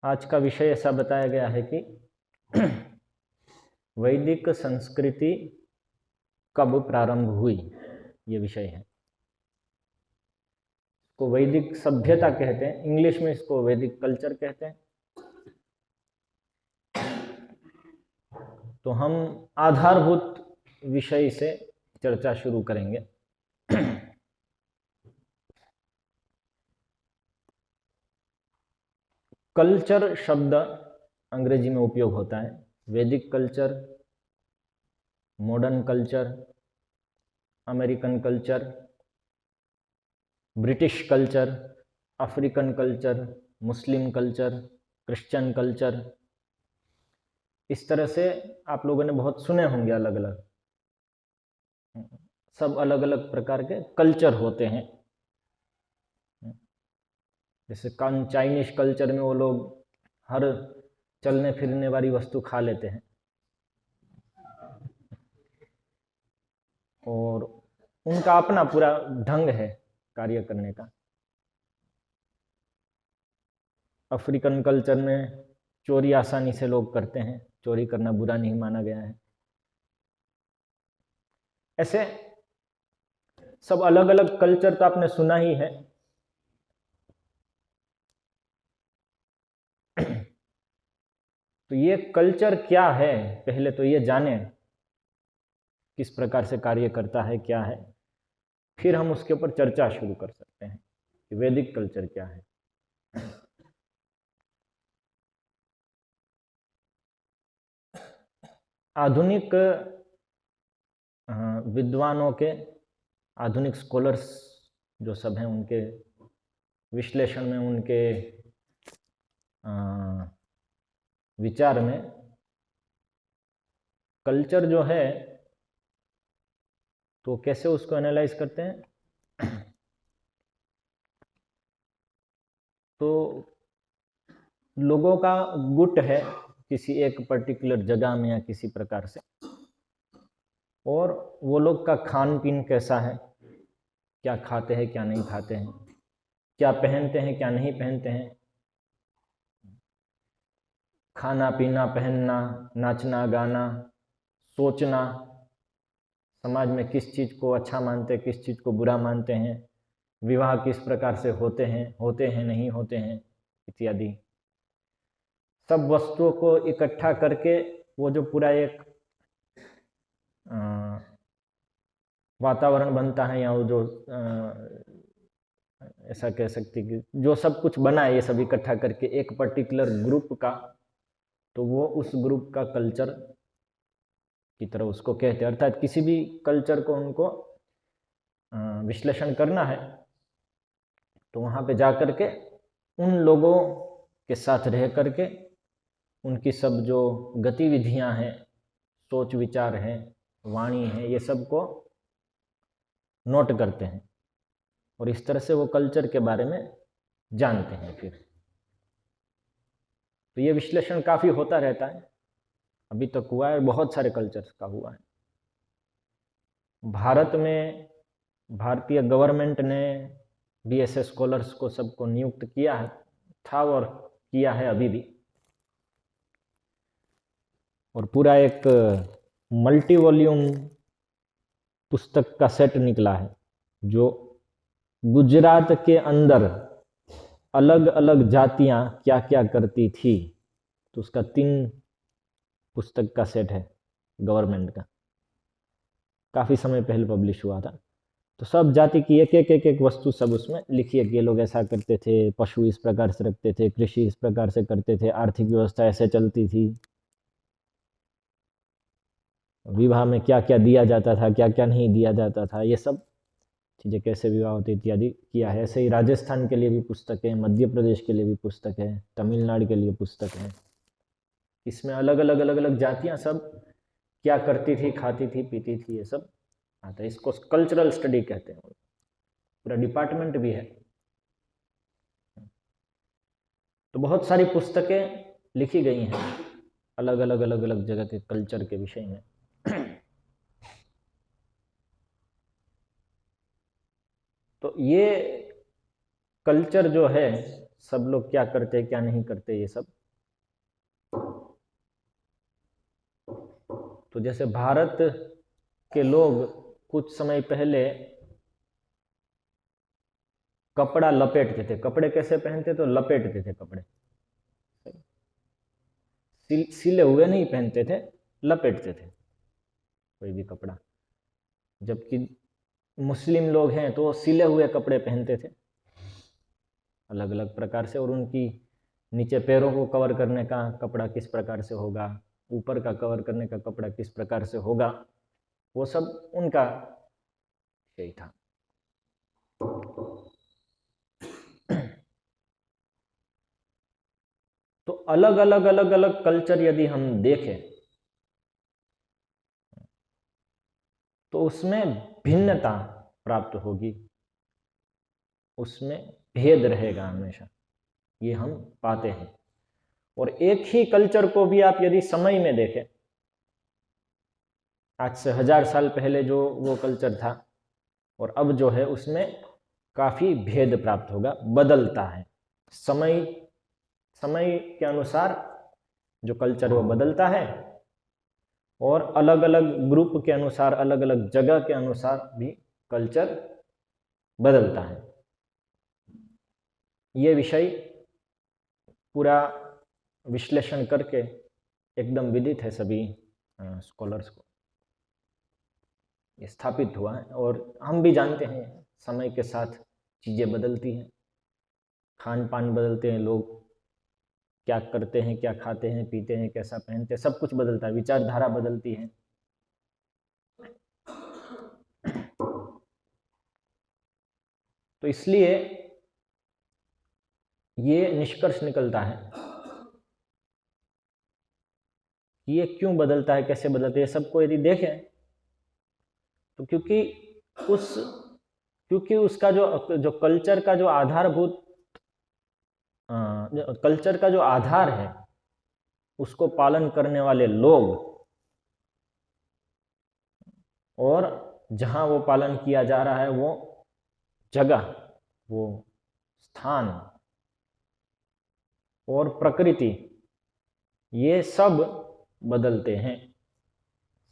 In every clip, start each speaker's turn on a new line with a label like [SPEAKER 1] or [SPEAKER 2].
[SPEAKER 1] आज का विषय ऐसा बताया गया है कि वैदिक संस्कृति कब प्रारंभ हुई, ये विषय है। इसको वैदिक सभ्यता कहते हैं, इंग्लिश में इसको वैदिक कल्चर कहते हैं। तो हम आधारभूत विषय से चर्चा शुरू करेंगे। कल्चर शब्द अंग्रेजी में उपयोग होता है। वैदिक culture, modern culture, American culture, British culture, African culture, Muslim culture, Christian culture, इस तरह से आप लोगों ने बहुत सुने होंगे। अलग अलग सब अलग अलग प्रकार के कल्चर होते हैं। जैसे चाइनीज कल्चर में वो लोग हर चलने फिरने वाली वस्तु खा लेते हैं और उनका अपना पूरा ढंग है कार्य करने का। अफ्रीकन कल्चर में चोरी आसानी से लोग करते हैं, चोरी करना बुरा नहीं माना गया है। ऐसे सब अलग अलग कल्चर तो आपने सुना ही है। तो ये कल्चर क्या है, पहले तो ये जाने किस प्रकार से कार्य करता है, क्या है, फिर हम उसके ऊपर चर्चा शुरू कर सकते हैं कि वैदिक कल्चर क्या है। आधुनिक विद्वानों के, आधुनिक स्कॉलर्स जो सब हैं, उनके विश्लेषण में, उनके विचार में कल्चर जो है तो कैसे उसको एनालाइज करते हैं। तो लोगों का गुट है किसी एक पर्टिकुलर जगह में या किसी प्रकार से, और वो लोग का खान पीन कैसा है, क्या खाते हैं क्या नहीं खाते हैं, क्या पहनते हैं क्या नहीं पहनते हैं, खाना पीना पहनना, नाचना गाना, सोचना, समाज में किस चीज़ को अच्छा मानते हैं किस चीज़ को बुरा मानते हैं, विवाह किस प्रकार से होते हैं नहीं होते हैं, इत्यादि सब वस्तुओं को इकट्ठा करके वो जो पूरा एक वातावरण बनता है, या वो जो ऐसा कह सकते कि जो सब कुछ बना है ये सब इकट्ठा करके एक पर्टिकुलर ग्रुप का, तो वो उस ग्रुप का कल्चर की तरह उसको कहते हैं। अर्थात किसी भी कल्चर को उनको विश्लेषण करना है तो वहाँ पे जा कर के उन लोगों के साथ रह करके उनकी सब जो गतिविधियाँ हैं, सोच विचार हैं, वाणी है, ये सब को नोट करते हैं और इस तरह से वो कल्चर के बारे में जानते हैं। फिर तो ये विश्लेषण काफ़ी होता रहता है, अभी तक हुआ है, बहुत सारे कल्चर्स का हुआ है। भारत में भारतीय गवर्नमेंट ने भी ऐसे स्कॉलर्स को सबको नियुक्त किया है, था और किया है अभी भी, और पूरा एक मल्टी वॉल्यूम पुस्तक का सेट निकला है जो गुजरात के अंदर अलग अलग जातियां क्या क्या करती थी, तो उसका 3 पुस्तक का सेट है गवर्नमेंट का, काफ़ी समय पहले पब्लिश हुआ था। तो सब जाति की एक वस्तु सब उसमें लिखी है कि ये लोग ऐसा करते थे, पशु इस प्रकार से रखते थे, कृषि इस प्रकार से करते थे, आर्थिक व्यवस्था ऐसे चलती थी, विवाह में क्या क्या दिया जाता था क्या क्या नहीं दिया जाता था, ये सब चीज़ें कैसे विवाह होती इत्यादि किया है। ऐसे ही राजस्थान के लिए भी पुस्तक है, मध्य प्रदेश के लिए भी पुस्तक है, तमिलनाडु के लिए पुस्तक है। इसमें अलग अलग जातियाँ सब क्या करती थी, खाती थी, पीती थी, ये सब आता है। इसको कल्चरल स्टडी कहते हैं, पूरा डिपार्टमेंट भी है। तो बहुत सारी पुस्तकें लिखी गई हैं अलग अलग जगह के कल्चर के विषय में। तो ये कल्चर जो है सब लोग क्या करते हैं क्या नहीं करते ये सब। तो जैसे भारत के लोग कुछ समय पहले कपड़ा लपेटते थे। कपड़े कैसे पहनते? तो लपेटते थे कपड़े, सिले हुए नहीं पहनते थे, लपेटते थे कोई भी कपड़ा। जबकि मुस्लिम लोग हैं तो सिले हुए कपड़े पहनते थे अलग अलग प्रकार से, और उनकी नीचे पैरों को कवर करने का कपड़ा किस प्रकार से होगा, ऊपर का कवर करने का कपड़ा किस प्रकार से होगा, वो सब उनका यही था। तो अलग अलग कल्चर यदि हम देखें तो उसमें भिन्नता प्राप्त होगी, उसमें भेद रहेगा हमेशा, ये हम पाते हैं। और एक ही कल्चर को भी आप यदि समय में देखें, आज से 1000 साल पहले जो वो कल्चर था और अब जो है उसमें काफ़ी भेद प्राप्त होगा, बदलता है। समय के अनुसार जो कल्चर वो बदलता है, और अलग अलग ग्रुप के अनुसार, अलग अलग जगह के अनुसार भी कल्चर बदलता है। ये विषय पूरा विश्लेषण करके एकदम विदित है सभी स्कॉलर्स को, ये स्थापित हुआ है। और हम भी जानते हैं समय के साथ चीज़ें बदलती हैं, खान पान बदलते हैं, लोग क्या करते हैं, क्या खाते हैं, पीते हैं, कैसा पहनते हैं, सब कुछ बदलता है, विचारधारा बदलती है। तो इसलिए ये निष्कर्ष निकलता है कि ये क्यों बदलता है, कैसे बदलता है, सबको यदि देखें तो क्योंकि उसका जो कल्चर का जो आधारभूत कल्चर का जो आधार है, उसको पालन करने वाले लोग, और जहां वो पालन किया जा रहा है वो जगह, वो स्थान और प्रकृति, ये सब बदलते हैं,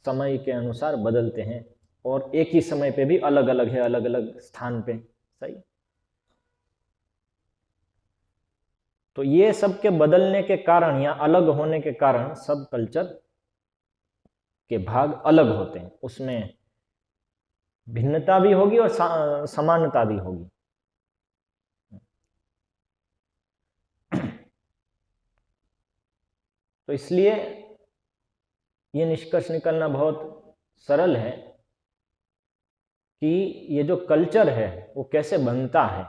[SPEAKER 1] समय के अनुसार बदलते हैं, और एक ही समय पे भी अलग अलग है, अलग अलग स्थान पे। सही। तो ये सब के बदलने के कारण या अलग होने के कारण सब कल्चर के भाग अलग होते हैं, उसमें भिन्नता भी होगी और समानता भी होगी। तो इसलिए ये निष्कर्ष निकलना बहुत सरल है कि ये जो कल्चर है वो कैसे बनता है,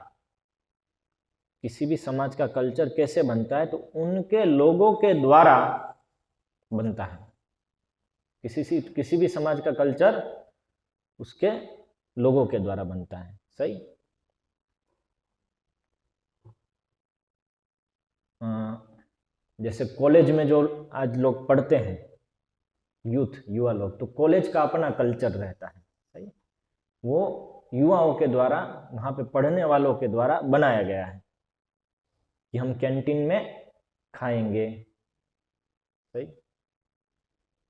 [SPEAKER 1] किसी भी समाज का कल्चर कैसे बनता है, तो उनके लोगों के द्वारा बनता है। किसी भी समाज का कल्चर उसके लोगों के द्वारा बनता है। सही। जैसे कॉलेज में जो आज लोग पढ़ते हैं, युवा लोग, तो कॉलेज का अपना कल्चर रहता है। सही। वो युवाओं के द्वारा, वहाँ पे पढ़ने वालों के द्वारा बनाया गया है कि हम कैंटीन में खाएंगे। सही।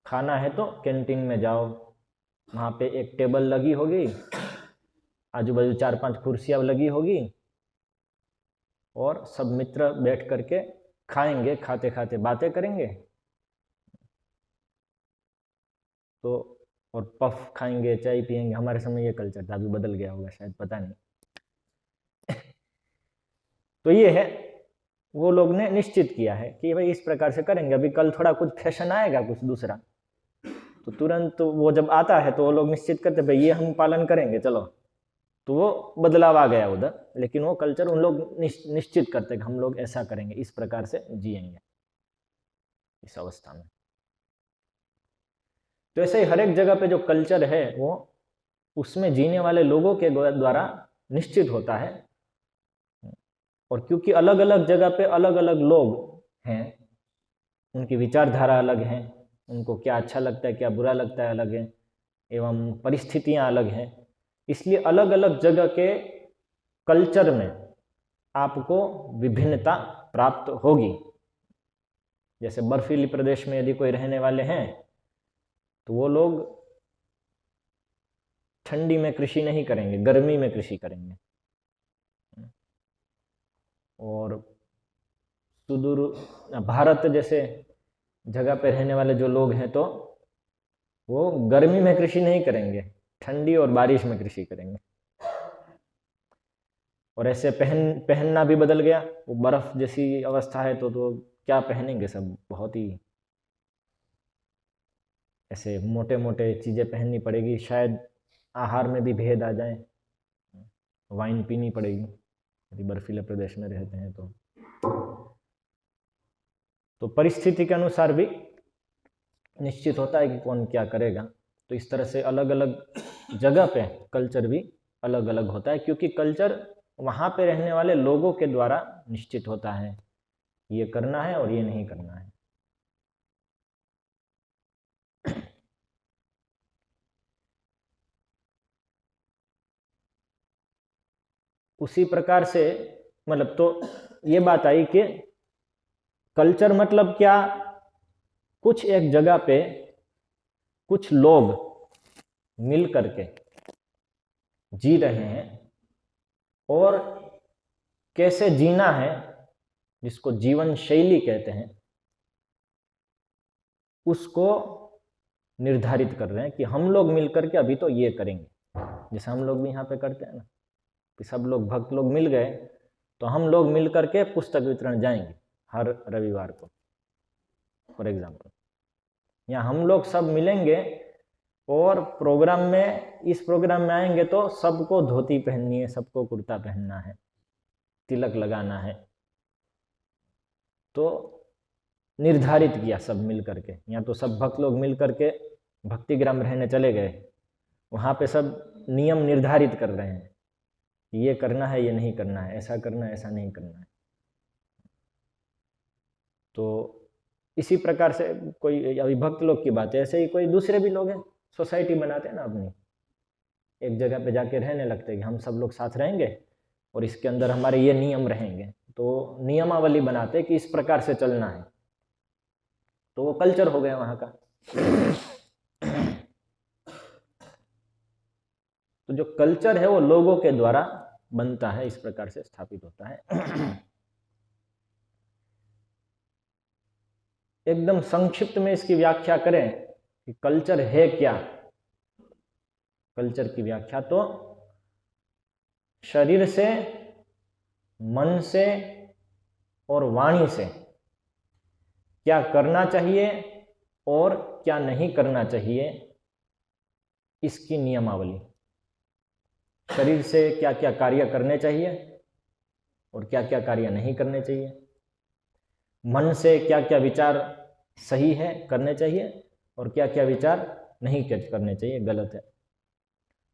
[SPEAKER 1] खाना है तो कैंटीन में जाओ, वहाँ पे एक टेबल लगी होगी, आजू बाजू 4-5 कुर्सियाँ लगी होगी, और सब मित्र बैठ करके खाएंगे, खाते खाते बातें करेंगे, तो और पफ खाएंगे, चाय पिएंगे। हमारे समय ये कल्चर था, अभी बदल गया होगा शायद, पता नहीं। तो ये है, वो लोग ने निश्चित किया है कि भाई इस प्रकार से करेंगे। अभी कल थोड़ा कुछ फैशन आएगा, कुछ दूसरा, तो तुरंत वो जब आता है तो वो लोग निश्चित करते भाई ये हम पालन करेंगे, चलो, तो वो बदलाव आ गया उधर। लेकिन वो कल्चर उन लोग निश्चित करते कि हम लोग ऐसा करेंगे, इस प्रकार से जिएंगे इस अवस्था में। तो ऐसे ही हर एक जगह पे जो कल्चर है वो उसमें जीने वाले लोगों के द्वारा निश्चित होता है। और क्योंकि अलग अलग जगह पे अलग अलग लोग हैं, उनकी विचारधारा अलग है, उनको क्या अच्छा लगता है, क्या बुरा लगता है अलग है, एवं परिस्थितियां अलग हैं, इसलिए अलग अलग जगह के कल्चर में आपको विभिन्नता प्राप्त होगी। जैसे बर्फीली प्रदेश में यदि कोई रहने वाले हैं तो वो लोग ठंडी में कृषि नहीं करेंगे, गर्मी में कृषि करेंगे। और सुदूर भारत जैसे जगह पे रहने वाले जो लोग हैं तो वो गर्मी में कृषि नहीं करेंगे, ठंडी और बारिश में कृषि करेंगे। और ऐसे पहनना भी बदल गया। वो बर्फ जैसी अवस्था है तो क्या पहनेंगे, सब बहुत ही ऐसे मोटे मोटे चीज़ें पहननी पड़ेगी। शायद आहार में भी भेद आ जाए, वाइन पीनी पड़ेगी यदि बर्फीले प्रदेश में रहते हैं तो परिस्थिति के अनुसार भी निश्चित होता है कि कौन क्या करेगा। तो इस तरह से अलग अलग जगह पे कल्चर भी अलग अलग होता है, क्योंकि कल्चर वहाँ पे रहने वाले लोगों के द्वारा निश्चित होता है, ये करना है और ये नहीं करना है। उसी प्रकार से मतलब तो ये बात आई कि कल्चर मतलब क्या, कुछ एक जगह पे कुछ लोग मिल करके जी रहे हैं और कैसे जीना है, जिसको जीवन शैली कहते हैं, उसको निर्धारित कर रहे हैं कि हम लोग मिलकर के अभी तो ये करेंगे। जैसे हम लोग भी यहाँ पे करते हैं ना कि सब लोग भक्त लोग मिल गए तो हम लोग मिल करके पुस्तक वितरण जाएंगे हर रविवार को, फॉर एग्जाम्पल। या हम लोग सब मिलेंगे और प्रोग्राम में, इस प्रोग्राम में आएंगे तो सबको धोती पहननी है, सबको कुर्ता पहनना है, तिलक लगाना है। तो निर्धारित किया सब मिल करके। या तो सब भक्त लोग मिल करके भक्तिग्राम रहने चले गए, वहाँ पे सब नियम निर्धारित कर रहे हैं, ये करना है, ये नहीं करना है, ऐसा करना है, ऐसा नहीं करना है। तो इसी प्रकार से कोई अभी भक्त लोग की बात है, ऐसे ही कोई दूसरे भी लोग हैं, सोसाइटी बनाते हैं ना अपनी, एक जगह पे जाके रहने लगते हैं कि हम सब लोग साथ रहेंगे और इसके अंदर हमारे ये नियम रहेंगे। तो नियमावली बनाते हैं कि इस प्रकार से चलना है, तो वो कल्चर हो गया वहाँ का। तो जो कल्चर है वो लोगों के द्वारा बनता है, इस प्रकार से स्थापित होता है। एकदम संक्षिप्त में इसकी व्याख्या करें कि कल्चर है क्या। कल्चर की व्याख्या तो शरीर से, मन से और वाणी से क्या करना चाहिए और क्या नहीं करना चाहिए, इसकी नियमावली। शरीर से क्या क्या कार्य करने चाहिए और क्या क्या कार्य नहीं करने चाहिए, मन से क्या क्या विचार सही है करने चाहिए और क्या क्या विचार नहीं करने चाहिए, गलत है,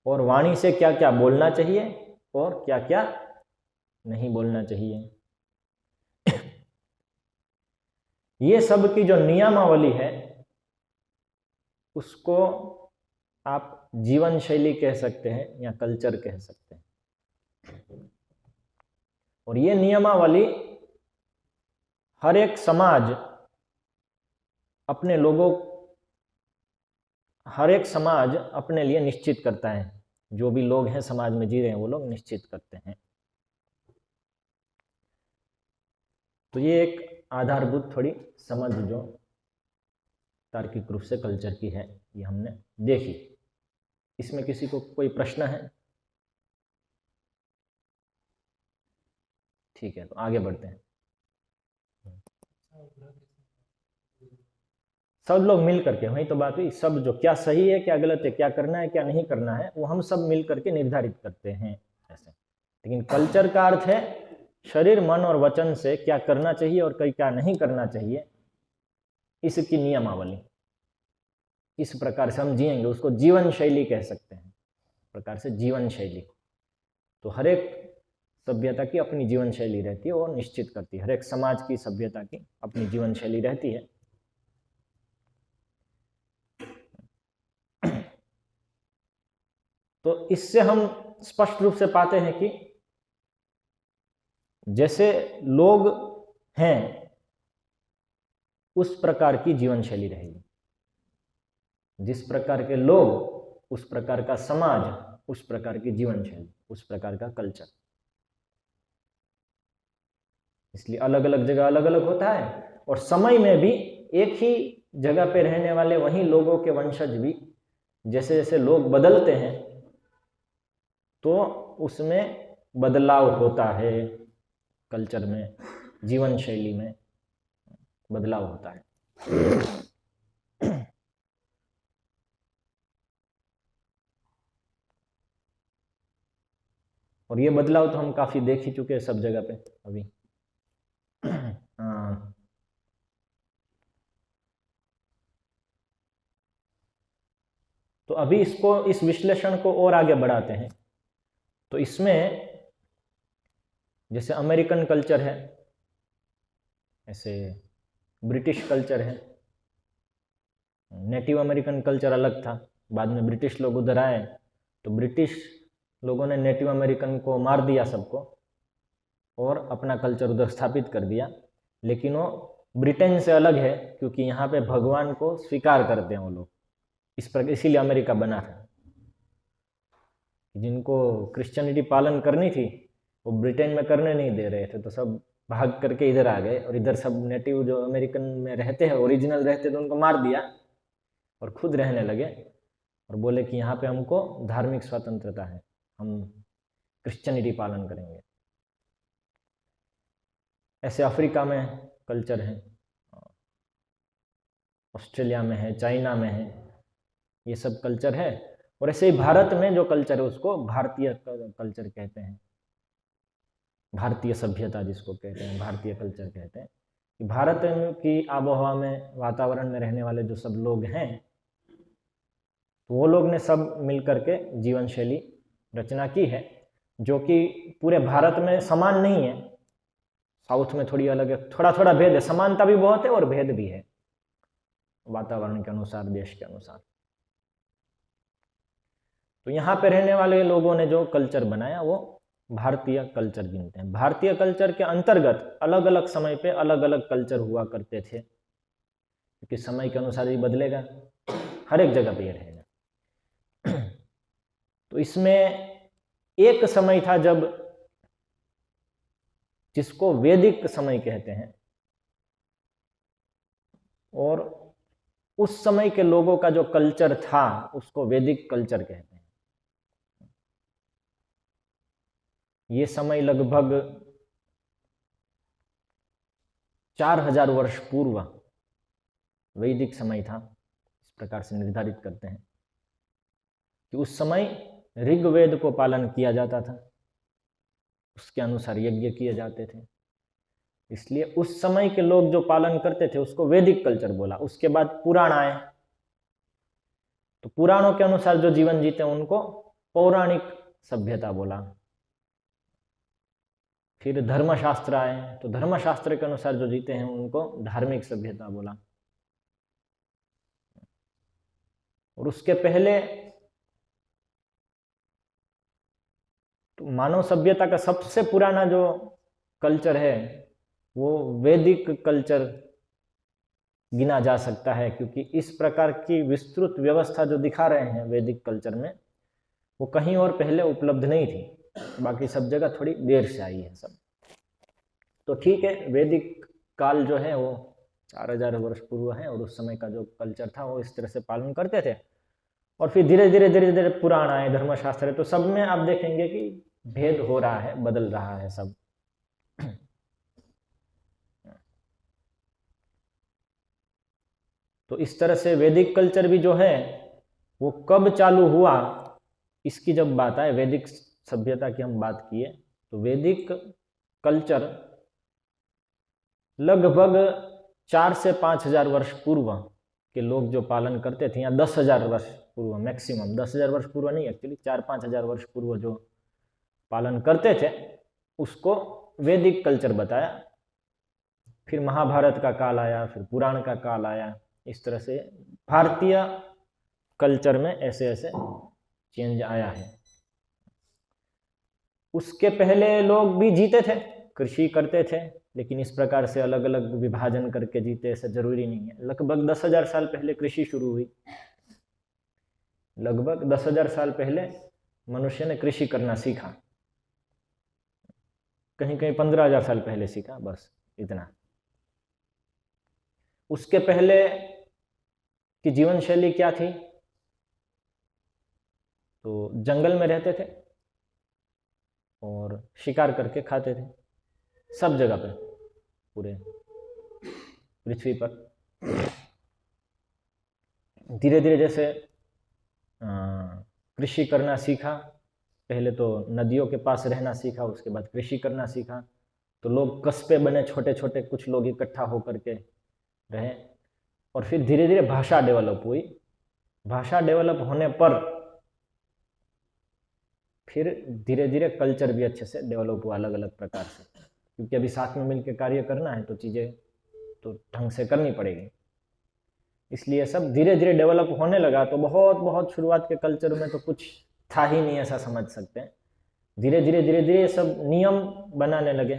[SPEAKER 1] और वाणी से क्या क्या बोलना चाहिए और क्या क्या नहीं बोलना चाहिए। ये सब की जो नियमावली है उसको आप जीवन शैली कह सकते हैं या कल्चर कह सकते हैं। और ये नियमावली हर एक समाज अपने लोगों, हर एक समाज अपने लिए निश्चित करता है। जो भी लोग हैं समाज में जी रहे हैं वो लोग निश्चित करते हैं। तो ये एक आधारभूत थोड़ी समझ जो तार्किक रूप से कल्चर की है ये हमने देखी। इसमें किसी को कोई प्रश्न है? ठीक है, तो आगे बढ़ते हैं। सब लोग मिल करके, वही तो बात हुई, सब जो क्या सही है क्या गलत है, क्या करना है क्या नहीं करना है, वो हम सब मिल करके निर्धारित करते हैं ऐसे। लेकिन कल्चर का अर्थ है शरीर, मन और वचन से क्या करना चाहिए और क्या नहीं करना चाहिए, इसकी नियमावली। इस प्रकार से हम जिएंगे, उसको जीवन शैली कह सकते हैं, प्रकार से जीवन शैली। तो हर एक सभ्यता की अपनी जीवन शैली रहती है और निश्चित करती है, हर एक समाज की सभ्यता की अपनी जीवन शैली रहती है। तो इससे हम स्पष्ट रूप से पाते हैं कि जैसे लोग हैं उस प्रकार की जीवन शैली रहेगी, जिस प्रकार के लोग उस प्रकार का समाज, उस प्रकार की जीवन शैली, उस प्रकार का कल्चर। इसलिए अलग अलग जगह अलग अलग होता है, और समय में भी एक ही जगह पे रहने वाले वही लोगों के वंशज भी जैसे जैसे लोग बदलते हैं तो उसमें बदलाव होता है, कल्चर में, जीवन शैली में बदलाव होता है। और ये बदलाव तो हम काफी देख ही चुके हैं सब जगह पे अभी। तो अभी इस विश्लेषण को और आगे बढ़ाते हैं। तो इसमें जैसे अमेरिकन कल्चर है, ऐसे ब्रिटिश कल्चर है। नेटिव अमेरिकन कल्चर अलग था, बाद में ब्रिटिश लोग उधर आए तो ब्रिटिश लोगों ने नेटिव अमेरिकन को मार दिया सबको और अपना कल्चर उधर स्थापित कर दिया। लेकिन वो ब्रिटेन से अलग है क्योंकि यहाँ पे भगवान को स्वीकार करते हैं वो लोग, इसीलिए अमेरिका बना था। जिनको क्रिश्चियनिटी पालन करनी थी वो ब्रिटेन में करने नहीं दे रहे थे, तो सब भाग करके इधर आ गए, और इधर सब नेटिव जो अमेरिकन में रहते हैं, ओरिजिनल रहते थे, उनको मार दिया और खुद रहने लगे और बोले कि यहाँ पे हमको धार्मिक स्वतंत्रता है, हम क्रिश्चियनिटी पालन करेंगे। ऐसे अफ्रीका में कल्चर है, ऑस्ट्रेलिया में है, चाइना में है, ये सब कल्चर है। और ऐसे ही भारत में जो कल्चर है उसको भारतीय कल्चर कहते हैं, भारतीय सभ्यता जिसको कहते हैं, भारतीय कल्चर कहते हैं। कि भारत की आबोहवा में, वातावरण में रहने वाले जो सब लोग हैं, तो वो लोग ने सब मिलकर के जीवन शैली रचना की है, जो कि पूरे भारत में समान नहीं है। साउथ में थोड़ी अलग है, थोड़ा थोड़ा भेद है, समानता भी बहुत है और भेद भी है वातावरण के अनुसार, देश के अनुसार। तो यहाँ पे रहने वाले लोगों ने जो कल्चर बनाया वो भारतीय कल्चर गिनते हैं। भारतीय कल्चर के अंतर्गत अलग अलग समय पे अलग अलग कल्चर हुआ करते थे, क्योंकि समय के अनुसार ही बदलेगा, हर एक जगह पे ये रहेगा। तो इसमें एक समय था जब, जिसको वैदिक समय कहते हैं, और उस समय के लोगों का जो कल्चर था उसको वैदिक कल्चर कहते हैं। ये समय लगभग 4000 वर्ष पूर्व वैदिक समय था, इस प्रकार से निर्धारित करते हैं कि उस समय ऋग्वेद को पालन किया जाता था, उसके अनुसार यज्ञ किए जाते थे, इसलिए उस समय के लोग जो पालन करते थे उसको वैदिक कल्चर बोला। उसके बाद पुराण आए, तो पुराणों के अनुसार जो जीवन जीते उनको पौराणिक सभ्यता बोला। फिर धर्मशास्त्र आए, तो धर्मशास्त्र के अनुसार जो जीते हैं उनको धार्मिक सभ्यता बोला। और उसके पहले तो मानव सभ्यता का सबसे पुराना जो कल्चर है वो वैदिक कल्चर गिना जा सकता है, क्योंकि इस प्रकार की विस्तृत व्यवस्था जो दिखा रहे हैं वैदिक कल्चर में, वो कहीं और पहले उपलब्ध नहीं थी, बाकी सब जगह थोड़ी देर से आई है सब। तो ठीक है, वैदिक काल जो है वो 4000 वर्ष पूर्व है, और उस समय का जो कल्चर था वो इस तरह से पालन करते थे। और फिर धीरे धीरे पुराण आए, धर्मशास्त्र है, तो सब में आप देखेंगे कि भेद हो रहा है, बदल रहा है सब। तो इस तरह से वैदिक कल्चर भी जो है वो कब चालू हुआ, इसकी जब बात आए, वैदिक सभ्यता की हम बात किए, तो वैदिक कल्चर लगभग 4 से 5000 वर्ष पूर्व के लोग जो पालन करते थे, या 10,000 वर्ष पूर्व मैक्सिमम, 10,000 वर्ष पूर्व नहीं, एक्चुअली 4-5 हजार वर्ष पूर्व जो पालन करते थे उसको वैदिक कल्चर बताया। फिर महाभारत का काल आया, फिर पुराण का काल आया, इस तरह से भारतीय कल्चर में ऐसे ऐसे चेंज आया है। उसके पहले लोग भी जीते थे, कृषि करते थे, लेकिन इस प्रकार से अलग अलग विभाजन करके जीते ऐसा जरूरी नहीं है। लगभग 10,000 साल पहले कृषि शुरू हुई। लगभग 10,000 साल पहले मनुष्य ने कृषि करना सीखा। कहीं कहीं 15,000 साल पहले सीखा, बस इतना। उसके पहले की जीवन शैली क्या थी? तो जंगल में रहते थे और शिकार करके खाते थे, सब जगह पे, पूरे पृथ्वी पर। धीरे धीरे जैसे कृषि करना सीखा, पहले तो नदियों के पास रहना सीखा, उसके बाद कृषि करना सीखा, तो लोग कस्बे बने, छोटे छोटे कुछ लोग इकट्ठा होकर के रहे। और फिर धीरे धीरे भाषा डेवलप हुई। भाषा डेवलप होने पर फिर धीरे धीरे कल्चर भी अच्छे से डेवलप हुआ अलग अलग प्रकार से, क्योंकि अभी साथ में मिलकर कार्य करना है तो चीज़ें तो ढंग से करनी पड़ेगी। इसलिए सब धीरे धीरे डेवलप होने लगा। तो बहुत बहुत शुरुआत के कल्चर में तो कुछ था ही नहीं, ऐसा समझ सकते हैं। धीरे धीरे सब नियम बनाने लगे।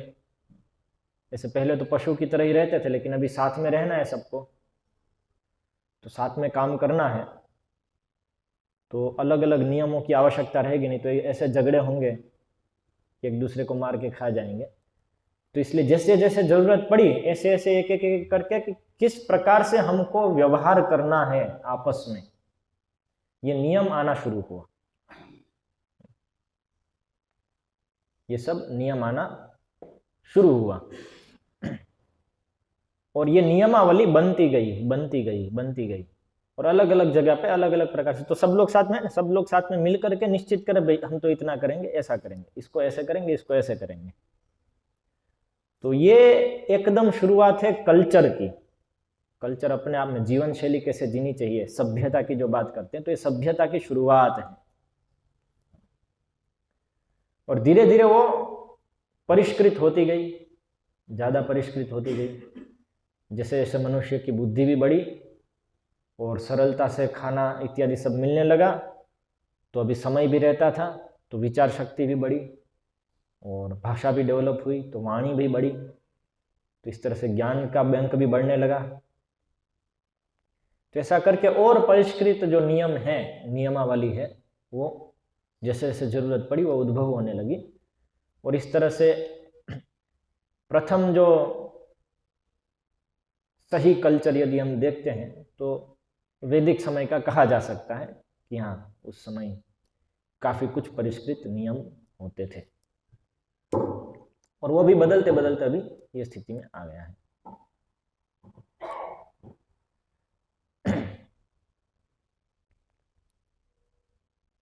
[SPEAKER 1] जैसे पहले तो पशु की तरह ही रहते थे, लेकिन अभी साथ में रहना है सबको, तो साथ में काम करना है, तो अलग अलग नियमों की आवश्यकता रहेगी, नहीं तो ऐसे झगड़े होंगे कि एक दूसरे को मार के खा जाएंगे। तो इसलिए जैसे जैसे जरूरत पड़ी ऐसे ऐसे एक एक करके कि किस प्रकार से हमको व्यवहार करना है आपस में, ये नियम आना शुरू हुआ। ये सब नियम आना शुरू हुआ और ये नियमावली बनती गई और अलग अलग जगह पे अलग अलग प्रकार से। तो सब लोग साथ में मिल करके निश्चित करें, भाई हम तो इतना करेंगे, ऐसा करेंगे, इसको ऐसे करेंगे, इसको ऐसे करेंगे। तो ये एकदम शुरुआत है कल्चर की। कल्चर अपने आप में जीवन शैली कैसे जीनी चाहिए, सभ्यता की जो बात करते हैं, तो ये सभ्यता की शुरुआत है। और धीरे धीरे वो परिष्कृत होती गई, ज्यादा परिष्कृत होती गई। जैसे जैसे मनुष्य की बुद्धि भी बढ़ी और सरलता से खाना इत्यादि सब मिलने लगा, तो अभी समय भी रहता था, तो विचार शक्ति भी बढ़ी और भाषा भी डेवलप हुई, तो वाणी भी बढ़ी। तो इस तरह से ज्ञान का बैंक भी बढ़ने लगा। तो ऐसा करके और परिष्कृत जो नियम है, नियमावली है, वो जैसे जैसे जरूरत पड़ी वो उद्भव होने लगी। और इस तरह से प्रथम जो सही कल्चर यदि हम देखते हैं तो वैदिक समय का कहा जा सकता है कि हाँ, उस समय काफी कुछ परिष्कृत नियम होते थे और वो भी बदलते बदलते अभी ये स्थिति में आ गया है।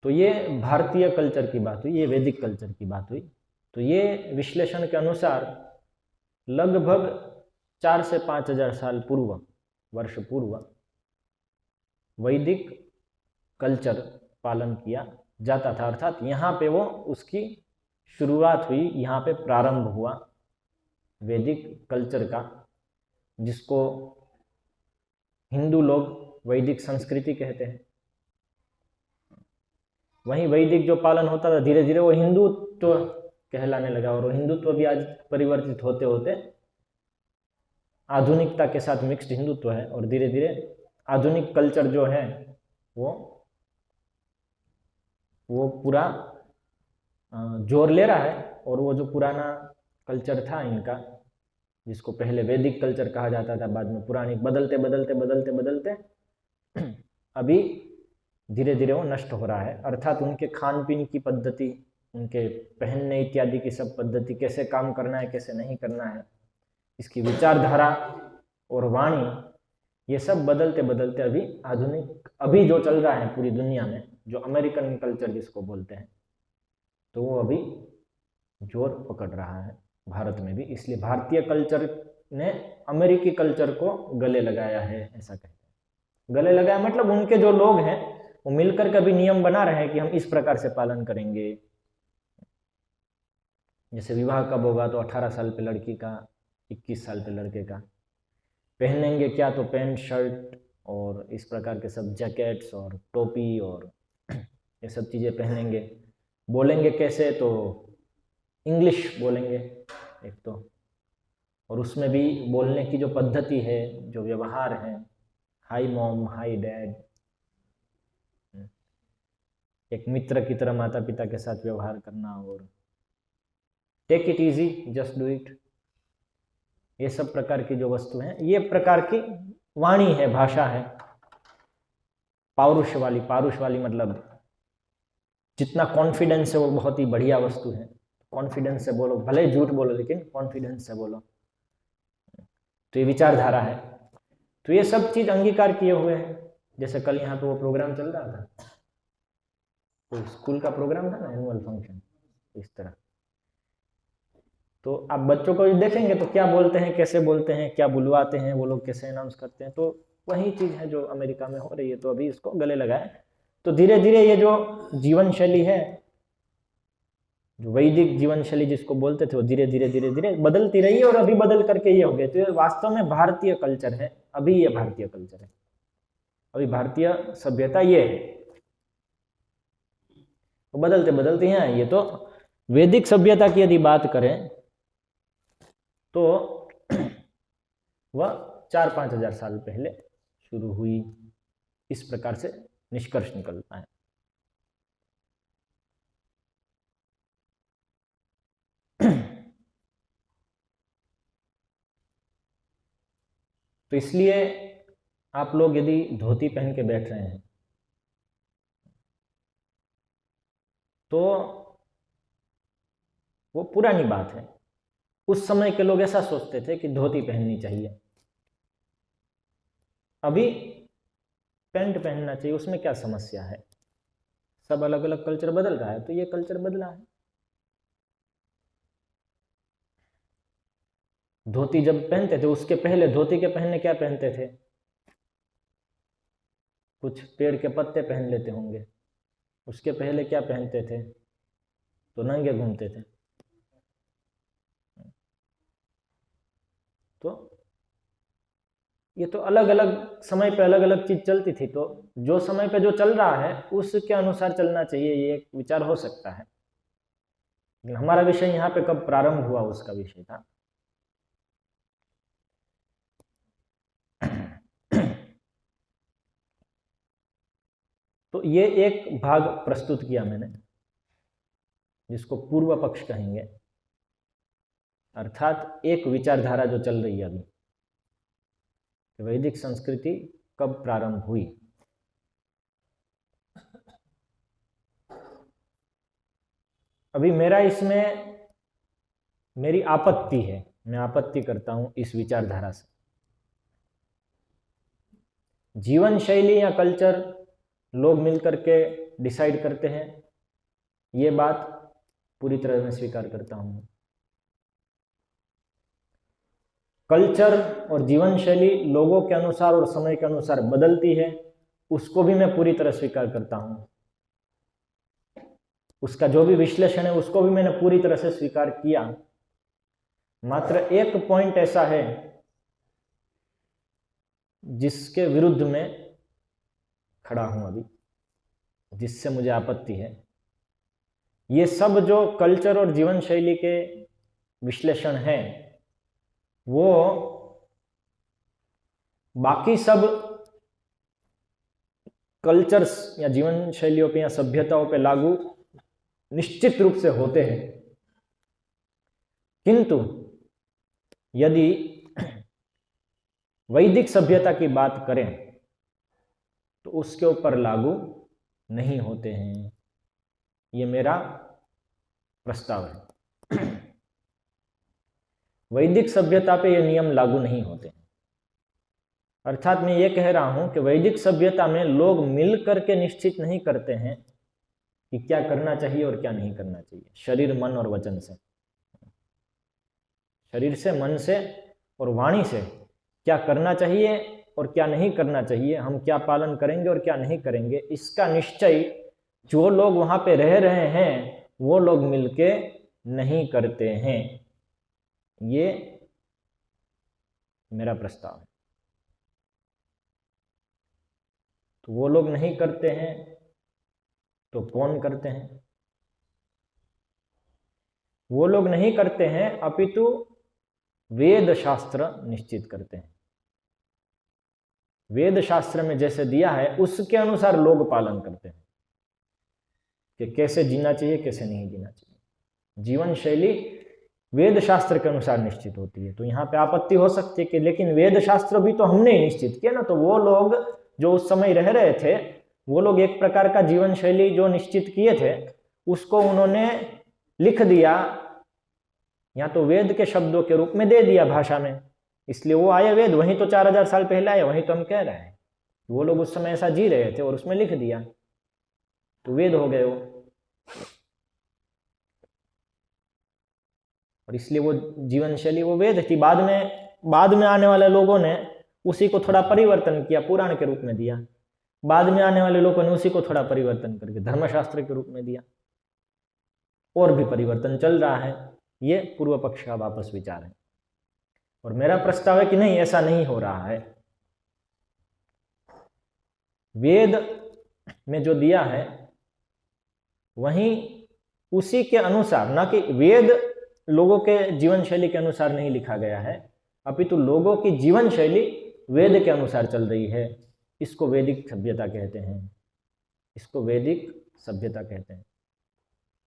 [SPEAKER 1] तो ये भारतीय कल्चर की बात हुई, ये वैदिक कल्चर की बात हुई। तो ये विश्लेषण के अनुसार लगभग 4 से 5,000 साल पूर्व, वर्ष पूर्व वैदिक कल्चर पालन किया जाता था। अर्थात यहाँ पे वो उसकी शुरुआत हुई, यहाँ पे प्रारंभ हुआ वैदिक कल्चर का, जिसको हिंदू लोग वैदिक संस्कृति कहते हैं। वहीं वैदिक जो पालन होता था, धीरे धीरे वो हिंदुत्व कहलाने लगा और वो हिंदुत्व भी आज परिवर्तित होते होते आधुनिकता के साथ मिक्स्ड हिंदुत्व है। और धीरे धीरे आधुनिक कल्चर जो है वो पूरा जोर ले रहा है। और वो जो पुराना कल्चर था इनका, जिसको पहले वैदिक कल्चर कहा जाता था, बाद में पुरानी, बदलते बदलते बदलते बदलते अभी धीरे धीरे वो नष्ट हो रहा है। अर्थात उनके खान पीन की पद्धति, उनके पहनने इत्यादि की सब पद्धति, कैसे काम करना है कैसे नहीं करना है, इसकी विचारधारा और वाणी, ये सब बदलते बदलते अभी आधुनिक, अभी जो चल रहा है पूरी दुनिया में, जो अमेरिकन कल्चर जिसको बोलते हैं, तो वो अभी जोर पकड़ रहा है भारत में भी। इसलिए भारतीय कल्चर ने अमेरिकी कल्चर को गले लगाया है, ऐसा कहते हैं। गले लगाया मतलब उनके जो लोग हैं वो मिलकर कभी नियम बना रहे हैं कि हम इस प्रकार से पालन करेंगे। जैसे विवाह कब होगा तो 18 साल पे लड़की का, 21 साल पे लड़के का। पहनेंगे क्या तो पैंट शर्ट और इस प्रकार के सब जैकेट्स और टोपी और ये सब चीज़ें पहनेंगे। बोलेंगे कैसे तो इंग्लिश बोलेंगे, एक तो, और उसमें भी बोलने की जो पद्धति है, जो व्यवहार है, हाय मॉम, हाय डैड, एक मित्र की तरह माता पिता के साथ व्यवहार करना, और take it easy, just do it, ये सब प्रकार की जो वस्तु हैं, ये प्रकार की वाणी है, भाषा है, पारुष वाली मतलब जितना कॉन्फिडेंस है वो बहुत ही बढ़िया वस्तु है। कॉन्फिडेंस से बोलो, भले झूठ बोलो लेकिन कॉन्फिडेंस से बोलो, तो ये विचारधारा है। तो ये सब चीज अंगीकार किए हुए हैं। जैसे कल यहाँ पे वो प्रोग्राम चल रहा था, तो स्कूल का प्रोग्राम था ना, एनुअल फंक्शन, इस तरह। तो आप बच्चों को देखेंगे तो क्या बोलते हैं, कैसे बोलते हैं, क्या बुलवाते हैं वो लोग, कैसे अनाउंस करते हैं, तो वही चीज है जो अमेरिका में हो रही है। तो अभी इसको गले लगाए, तो धीरे धीरे ये जो जीवन शैली है, जो वैदिक जीवन शैली जिसको बोलते थे, वो धीरे धीरे बदलती रही है, और अभी बदल करके ये हो गए। तो ये वास्तव में भारतीय कल्चर है, अभी ये भारतीय कल्चर है, अभी भारतीय सभ्यता ये है। तो बदलते बदलते हैं ये। तो वैदिक सभ्यता की यदि बात करें तो वह 4-5 हजार साल पहले शुरू हुई, इस प्रकार से निष्कर्ष निकलता है। तो इसलिए आप लोग यदि धोती पहन के बैठ रहे हैं तो वो पुरानी बात है। उस समय के लोग ऐसा सोचते थे कि धोती पहननी चाहिए, अभी पैंट पहनना चाहिए, उसमें क्या समस्या है। सब अलग अलग कल्चर बदल रहा है, तो ये कल्चर बदला है। धोती जब पहनते थे, उसके पहले धोती के पहनने क्या पहनते थे, कुछ पेड़ के पत्ते पहन लेते होंगे। उसके पहले क्या पहनते थे, तो नंगे घूमते थे। तो ये तो अलग अलग समय पे अलग अलग चीज चलती थी। तो जो समय पे जो चल रहा है उसके अनुसार चलना चाहिए, ये एक विचार हो सकता है। लेकिन हमारा विषय यहाँ पे कब प्रारंभ हुआ उसका विषय था। तो ये एक भाग प्रस्तुत किया मैंने, जिसको पूर्व पक्ष कहेंगे, अर्थात एक विचारधारा जो चल रही है अभी, वैदिक संस्कृति कब प्रारंभ हुई। अभी मेरा इसमें मेरी आपत्ति है, मैं आपत्ति करता हूं इस विचारधारा से। जीवन शैली या कल्चर लोग मिलकर के डिसाइड करते हैं, ये बात पूरी तरह मैं स्वीकार करता हूं। कल्चर और जीवन शैली लोगों के अनुसार और समय के अनुसार बदलती है, उसको भी मैं पूरी तरह स्वीकार करता हूं। उसका जो भी विश्लेषण है उसको भी मैंने पूरी तरह से स्वीकार किया। मात्र एक पॉइंट ऐसा है जिसके विरुद्ध में खड़ा हूं अभी, जिससे मुझे आपत्ति है। ये सब जो कल्चर और जीवन शैली के विश्लेषण है वो बाकी सब कल्चर्स या जीवन शैलियों पे या सभ्यताओं पे लागू निश्चित रूप से होते हैं, किंतु यदि वैदिक सभ्यता की बात करें तो उसके ऊपर लागू नहीं होते हैं। ये मेरा प्रस्ताव है। वैदिक सभ्यता पे ये नियम लागू नहीं होते हैं। अर्थात मैं ये कह रहा हूं कि वैदिक सभ्यता में लोग मिल करके निश्चित नहीं करते हैं कि क्या करना चाहिए और क्या नहीं करना चाहिए, शरीर, मन और वचन से, शरीर से, मन से और वाणी से क्या करना चाहिए और क्या नहीं करना चाहिए, हम क्या पालन करेंगे और क्या नहीं करेंगे, इसका निश्चय जो लोग वहां पे रह रहे हैं वो लोग मिलके नहीं करते हैं। ये मेरा प्रस्ताव है। तो वो लोग नहीं करते हैं तो कौन करते हैं? वो लोग नहीं करते हैं, अपितु वेद शास्त्र निश्चित करते हैं। वेद शास्त्र में जैसे दिया है उसके अनुसार लोग पालन करते हैं कि कैसे जीना चाहिए, कैसे नहीं जीना चाहिए। जीवन शैली वेद शास्त्र के अनुसार निश्चित होती है। तो यहाँ पे आपत्ति हो सकती है कि लेकिन वेद शास्त्र भी तो हमने ही निश्चित किया ना, तो वो लोग जो उस समय रह रहे थे, वो लोग एक प्रकार का जीवन शैली जो निश्चित किए थे उसको उन्होंने लिख दिया, या तो वेद के शब्दों के रूप में दे दिया भाषा में, इसलिए वो आए वेद, वहीं तो 4000 साल पहले आए, वहीं तो हम कह रहे हैं। वो लोग उस समय ऐसा जी रहे थे और उसमें लिख दिया, तो वेद हो गए वो। और इसलिए वो जीवन शैली वो वेद थी। बाद में आने वाले लोगों ने उसी को थोड़ा परिवर्तन किया, पुराण के रूप में दिया। बाद में आने वाले लोगों ने उसी को थोड़ा परिवर्तन करके धर्मशास्त्र के रूप में दिया, और भी परिवर्तन चल रहा है। ये पूर्व पक्ष का वापस विचार है, और मेरा प्रस्ताव है कि नहीं, ऐसा नहीं हो रहा है। वेद में जो दिया है वहीं उसी के अनुसार, ना कि वेद लोगों के जीवन शैली के अनुसार नहीं लिखा गया है, अपितु लोगों की जीवन शैली वेद के अनुसार चल रही है। इसको वैदिक सभ्यता कहते हैं, इसको वैदिक सभ्यता कहते हैं।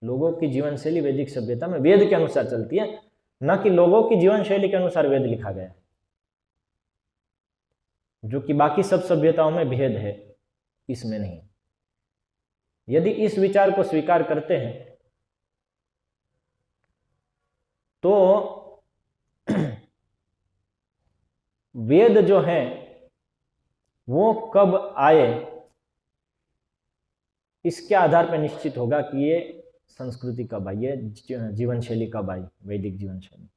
[SPEAKER 1] लोगों की जीवन शैली वैदिक सभ्यता में वेद के अनुसार चलती है, न कि लोगों की जीवन शैली के अनुसार वेद लिखा गया है, जो कि बाकी सब सभ्यताओं में भेद है, इसमें नहीं। यदि इस विचार को स्वीकार करते हैं तो वेद जो है वो कब आए इसके आधार पर निश्चित होगा कि ये संस्कृति कब आई, ये जीवन शैली कब आई, वैदिक जीवन शैली।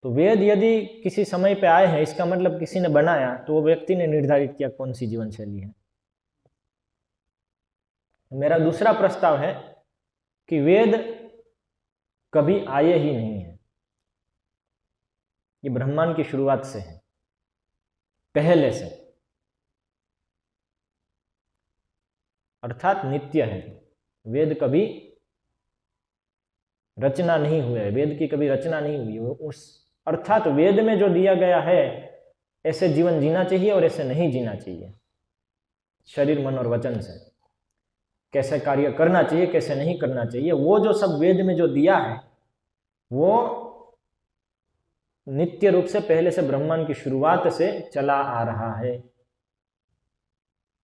[SPEAKER 1] तो वेद यदि किसी समय पे आए हैं, इसका मतलब किसी ने बनाया, तो वो व्यक्ति ने निर्धारित किया कौन सी जीवन शैली है। मेरा दूसरा प्रस्ताव है कि वेद कभी आए ही नहीं है, ये ब्रह्मांड की शुरुआत से है, पहले से, अर्थात नित्य है। वेद कभी रचना नहीं हुआ है, वेद की कभी रचना नहीं हुई। वो उस अर्थात वेद में जो दिया गया है ऐसे जीवन जीना चाहिए और ऐसे नहीं जीना चाहिए, शरीर मन और वचन से कैसे कार्य करना चाहिए, कैसे नहीं करना चाहिए, वो जो सब वेद में जो दिया है वो नित्य रूप से पहले से ब्रह्मांड की शुरुआत से चला आ रहा है।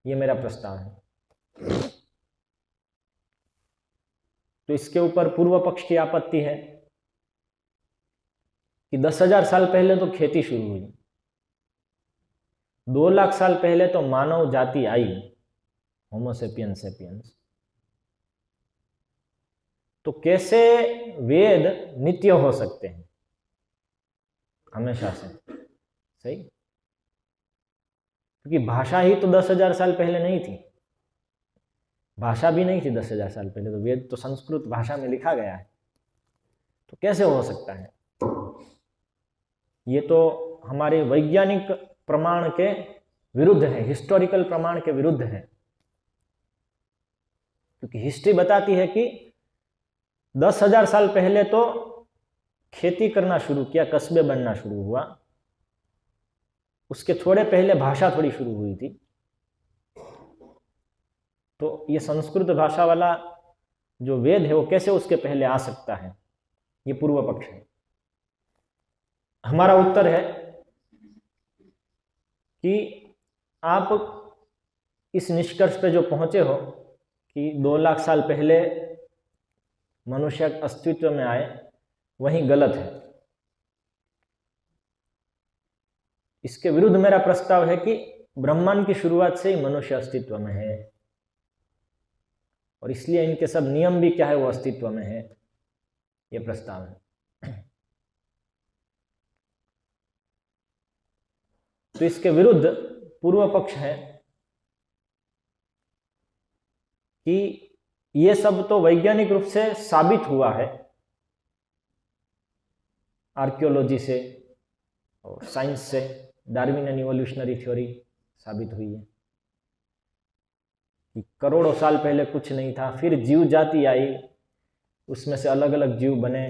[SPEAKER 1] ये मेरा प्रस्ताव है। तो इसके ऊपर पूर्व पक्ष की आपत्ति है कि 10,000 साल पहले तो खेती शुरू हुई, 2 लाख साल पहले तो मानव जाति आई, होमोसेपियंस सेपियंस, तो कैसे वेद नित्य हो सकते हैं हमेशा से? सही, क्योंकि भाषा ही तो 10,000 साल पहले नहीं थी, भाषा भी नहीं थी 10,000 साल पहले, तो वेद तो संस्कृत भाषा में लिखा गया है, तो कैसे हो सकता है? ये तो हमारे वैज्ञानिक प्रमाण के विरुद्ध है, हिस्टोरिकल प्रमाण के विरुद्ध है, क्योंकि हिस्ट्री बताती है कि 10,000 साल पहले तो खेती करना शुरू किया, कस्बे बनना शुरू हुआ, उसके थोड़े पहले भाषा थोड़ी शुरू हुई थी। तो ये संस्कृत भाषा वाला जो वेद है वो कैसे उसके पहले आ सकता है? ये पूर्व पक्ष है। हमारा उत्तर है कि आप इस निष्कर्ष पे जो पहुंचे हो कि 2 लाख साल पहले मनुष्य अस्तित्व में आए, वही गलत है। इसके विरुद्ध मेरा प्रस्ताव है कि ब्रह्मांड की शुरुआत से ही मनुष्य अस्तित्व में है, और इसलिए इनके सब नियम भी क्या है वो अस्तित्व में है। ये प्रस्ताव है। तो इसके विरुद्ध पूर्व पक्ष है कि ये सब तो वैज्ञानिक रूप से साबित हुआ है, आर्कियोलॉजी से और साइंस से, डार्विन एंड इवोल्यूशनरी थ्योरी साबित हुई है कि करोड़ों साल पहले कुछ नहीं था, फिर जीव जाति आई, उसमें से अलग अलग जीव बने,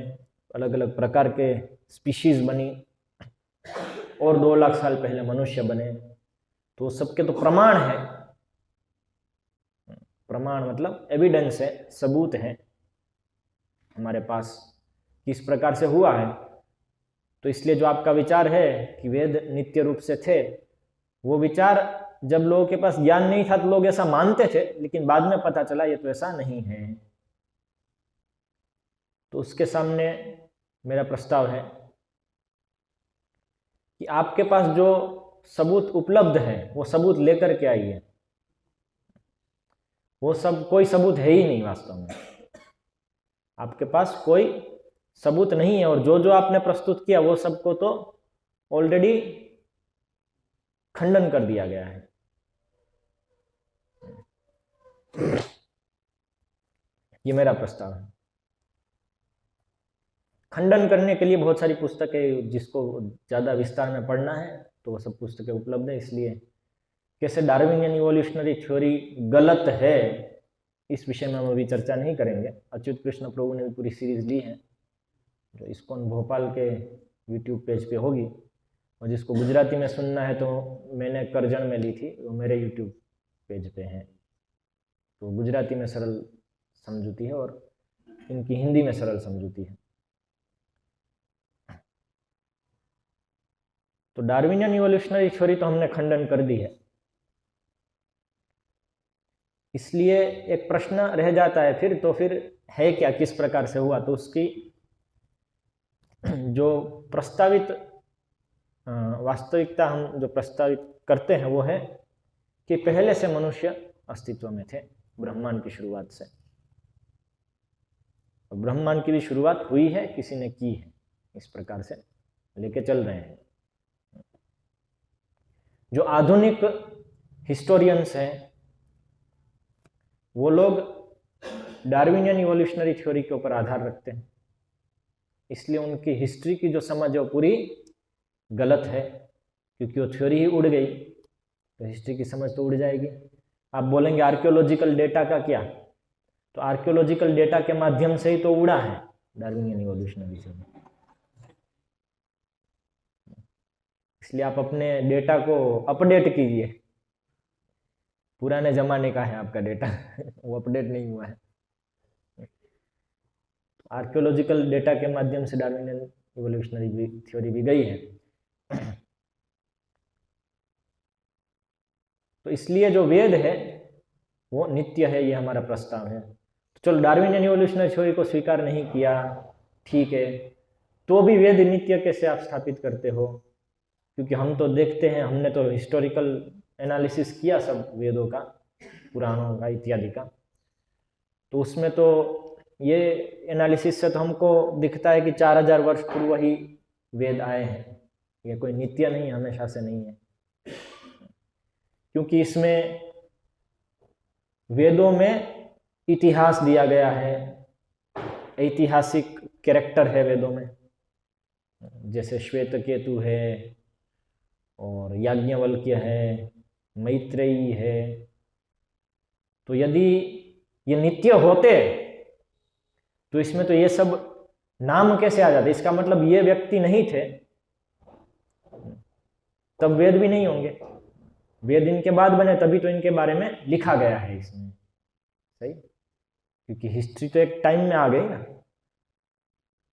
[SPEAKER 1] अलग अलग प्रकार के स्पीशीज बनी, और 2 लाख साल पहले मनुष्य बने। तो सबके तो प्रमाण है, प्रमाण मतलब एविडेंस है, सबूत है हमारे पास किस प्रकार से हुआ है। तो इसलिए जो आपका विचार है कि वेद नित्य रूप से थे, वो विचार जब लोगों के पास ज्ञान नहीं था तो लोग ऐसा मानते थे, लेकिन बाद में पता चला ये तो ऐसा नहीं है। तो उसके सामने मेरा प्रस्ताव है कि आपके पास जो सबूत उपलब्ध है वो सबूत लेकर के आइए। वो सब कोई सबूत है ही नहीं वास्तव में, आपके पास कोई सबूत नहीं है, और जो जो आपने प्रस्तुत किया वो सबको तो ऑलरेडी खंडन कर दिया गया है। ये मेरा प्रस्ताव है। खंडन करने के लिए बहुत सारी पुस्तकें, जिसको ज़्यादा विस्तार में पढ़ना है तो वो सब पुस्तकें उपलब्ध है। इसलिए कैसे डार्विनियन इवोल्यूशनरी थ्योरी गलत है, इस विषय में हम अभी चर्चा नहीं करेंगे। अच्युत कृष्ण प्रभु ने भी पूरी सीरीज ली है, जो इस्कॉन भोपाल के यूट्यूब पेज पे होगी, और जिसको गुजराती में सुनना है तो मैंने करजण में ली थी, वो मेरे यूट्यूब पेज पे है। तो गुजराती में सरल समझूती है और इनकी हिंदी में सरल समझूती है। तो डार्विनियन इवोल्यूशनरी थ्योरी तो हमने खंडन कर दी है। इसलिए एक प्रश्न रह जाता है फिर है क्या, किस प्रकार से हुआ। तो उसकी जो प्रस्तावित वास्तविकता हम जो प्रस्तावित करते हैं वो है कि पहले से मनुष्य अस्तित्व में थे, ब्रह्मांड की शुरुआत से। और ब्रह्मांड की भी शुरुआत हुई है, किसी ने की है, इस प्रकार से लेके चल रहे हैं। जो आधुनिक हिस्टोरियंस हैं वो लोग डार्विनियन इवोल्यूशनरी थ्योरी के ऊपर आधार रखते हैं, इसलिए उनकी हिस्ट्री की जो समझ है वो पूरी गलत है, क्योंकि वो थ्योरी ही उड़ गई तो हिस्ट्री की समझ तो उड़ जाएगी। आप बोलेंगे आर्कियोलॉजिकल डेटा का क्या, तो आर्कियोलॉजिकल डेटा के माध्यम से ही तो उड़ा है डार्विनियन इवोल्यूशनरी थ्योरी। इसलिए आप अपने डेटा को अपडेट कीजिए, पुराने जमाने का है आपका डेटा वो अपडेट नहीं हुआ है। आर्कियोलॉजिकल डेटा के माध्यम से डार्विनियन इवोल्यूशनरी थ्योरी भी गई है। तो इसलिए जो वेद है वो नित्य है, ये हमारा प्रस्ताव है। तो चलो डार्विनियन इवोल्यूशनरी थ्योरी को स्वीकार नहीं किया, ठीक है, तो भी वेद नित्य कैसे आप स्थापित करते हो? क्योंकि हम तो देखते हैं, हमने तो हिस्टोरिकल एनालिसिस किया सब वेदों का, पुराणों का इत्यादि का, तो उसमें तो ये एनालिसिस से तो हमको दिखता है कि 4000 वर्ष पूर्व ही वेद आए हैं। ये कोई नित्य नहीं, हमेशा से नहीं है, क्योंकि इसमें वेदों में इतिहास दिया गया है, ऐतिहासिक कैरेक्टर है वेदों में, जैसे श्वेतकेतु है और याज्ञवल्क्य है, मैत्रेयी है। तो यदि ये नित्य होते तो इसमें तो ये सब नाम कैसे आ जाते? इसका मतलब ये व्यक्ति नहीं थे, तब वेद भी नहीं होंगे। वेद इनके बाद बने, तभी तो इनके बारे में लिखा गया है इसमें, सही? क्योंकि हिस्ट्री तो एक टाइम में आ गई ना।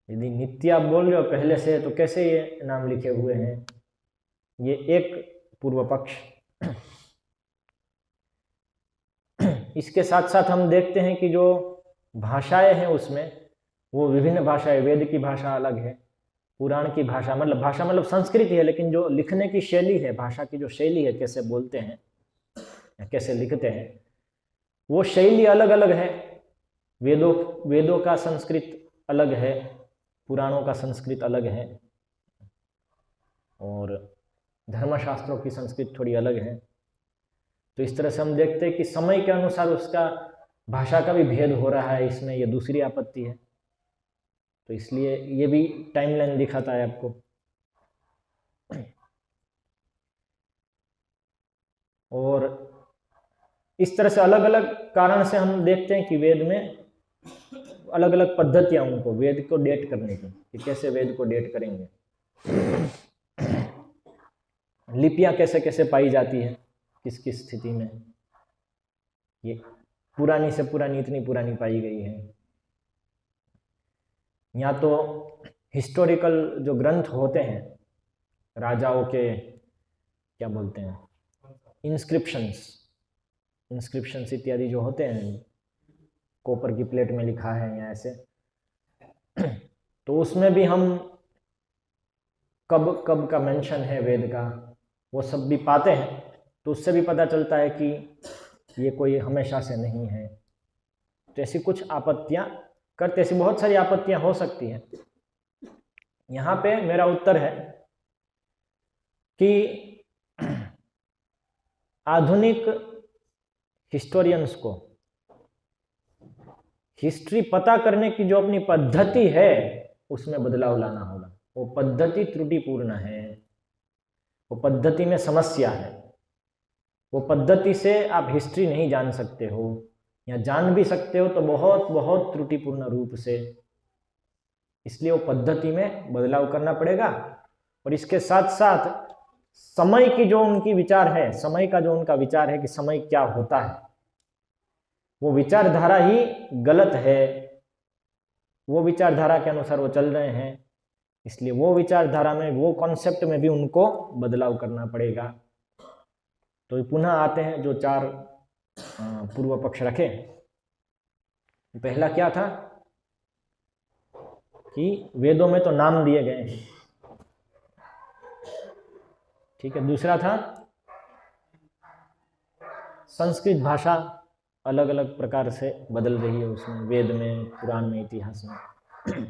[SPEAKER 1] यदि नित्य आप बोल रहे हो पहले से, तो कैसे ये नाम लिखे हुए हैं? ये एक पूर्व पक्ष। इसके साथ साथ हम देखते हैं कि जो भाषाएं हैं उसमें वो विभिन्न भाषाएं, वेद की भाषा अलग है, पुराण की भाषा मतलब संस्कृत है, लेकिन जो लिखने की शैली है, भाषा की जो शैली है, कैसे बोलते हैं, कैसे लिखते हैं, वो शैली अलग अलग है। वेदों का संस्कृत अलग है, पुराणों का संस्कृत अलग है, और धर्मशास्त्रों की संस्कृत थोड़ी अलग है। तो इस तरह से हम देखते हैं कि समय के अनुसार उसका भाषा का भी भेद हो रहा है इसमें, ये दूसरी आपत्ति है। तो इसलिए ये भी टाइमलाइन दिखाता है आपको। और इस तरह से अलग अलग कारण से हम देखते हैं कि वेद में अलग अलग पद्धतियां उनको वेद को डेट करने की, कि कैसे वेद को डेट करेंगे। लिपियां कैसे कैसे पाई जाती है, किस किस स्थिति में, ये पुरानी से पुरानी इतनी पुरानी पाई गई है। या तो हिस्टोरिकल जो ग्रंथ होते हैं राजाओं के, क्या बोलते हैं, इंस्क्रिप्शंस इत्यादि जो होते हैं, कॉपर की प्लेट में लिखा है या ऐसे, तो उसमें भी हम कब कब का मेंशन है वेद का, वो सब भी पाते हैं। तो उससे भी पता चलता है कि ये कोई हमेशा से नहीं है। तो ऐसी कुछ आपत्तियां करते, ऐसी बहुत सारी आपत्तियां हो सकती हैं। यहाँ पे मेरा उत्तर है कि आधुनिक हिस्टोरियंस को हिस्ट्री पता करने की जो अपनी पद्धति है उसमें बदलाव लाना होगा। वो पद्धति त्रुटिपूर्ण है, वो पद्धति में समस्या है, वो पद्धति से आप हिस्ट्री नहीं जान सकते हो, या जान भी सकते हो तो बहुत बहुत त्रुटिपूर्ण रूप से। इसलिए वो पद्धति में बदलाव करना पड़ेगा। और इसके साथ साथ समय की जो उनकी विचार है, समय का जो उनका विचार है कि समय क्या होता है, वो विचारधारा ही गलत है। वो विचारधारा के अनुसार वो चल रहे हैं, इसलिए वो विचारधारा में, वो कॉन्सेप्ट में भी उनको बदलाव करना पड़ेगा। तो पुनः आते हैं जो 4 पूर्व पक्ष रखे। पहला क्या था कि वेदों में तो नाम दिए गए हैं, ठीक है। दूसरा था संस्कृत भाषा अलग अलग प्रकार से बदल रही है उसमें, वेद में, पुराण में, इतिहास में।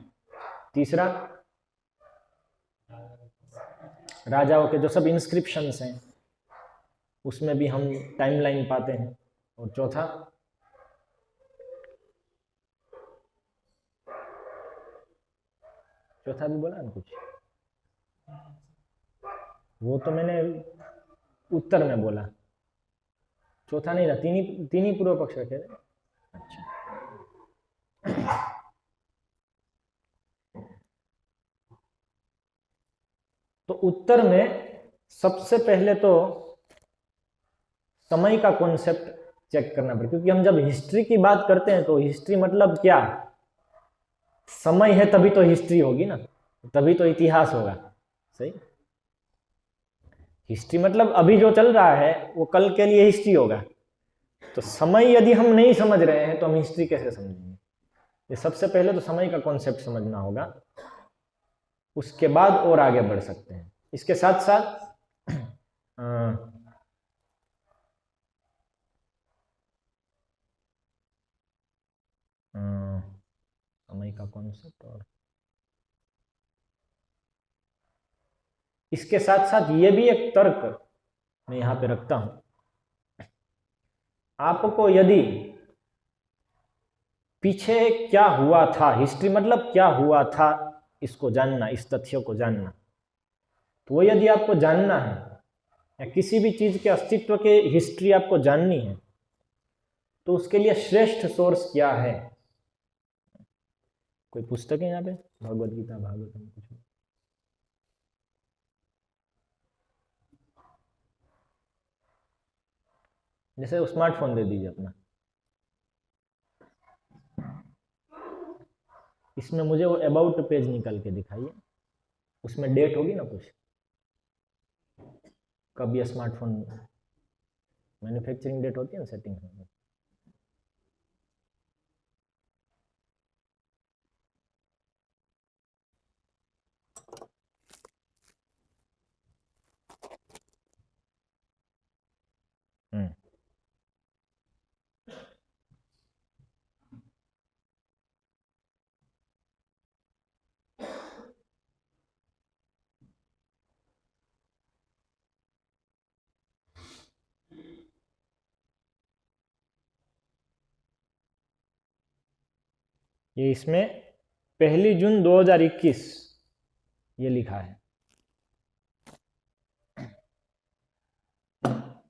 [SPEAKER 1] तीसरा, राजाओं के जो सब इंस्क्रिप्शंस हैं उसमें भी हम टाइमलाइन पाते हैं। और चौथा, चौथा भी बोला ना कुछ, वो तो मैंने उत्तर में बोला, चौथा नहीं था, तीन ही पूर्व पक्ष रखे थे। अच्छा, तो उत्तर में सबसे पहले तो समय का कॉन्सेप्ट चेक करना पड़ेगा, क्योंकि हम जब हिस्ट्री की बात करते हैं तो हिस्ट्री मतलब क्या, समय है तभी तो हिस्ट्री होगी ना, तभी तो इतिहास होगा, सही। हिस्ट्री मतलब अभी जो चल रहा है वो कल के लिए हिस्ट्री होगा। तो समय यदि हम नहीं समझ रहे हैं तो हम हिस्ट्री कैसे समझेंगे। ये सबसे पहले तो समय का कॉन्सेप्ट समझना होगा, उसके बाद और आगे बढ़ सकते हैं। इसके साथ साथ समय का कॉन्सेप्ट, और इसके साथ साथ ये भी एक तर्क मैं यहां पे रखता हूं। आपको यदि पीछे क्या हुआ था, हिस्ट्री मतलब क्या हुआ था, इसको जानना, इस तथ्य को जानना, तो वो यदि आपको जानना है, या किसी भी चीज के अस्तित्व के हिस्ट्री आपको जाननी है, तो उसके लिए श्रेष्ठ सोर्स क्या है। कोई पुस्तक है यहाँ पे, भगवद गीता, भागवतम, कुछ? जैसे स्मार्टफोन दे दीजिए अपना, इसमें मुझे वो अबाउट पेज निकाल के दिखाइए, उसमें डेट होगी ना कुछ, कब ये स्मार्टफोन मैन्युफैक्चरिंग डेट होती है ना सेटिंग में। ये इसमें 1 जून 2021 ये लिखा है,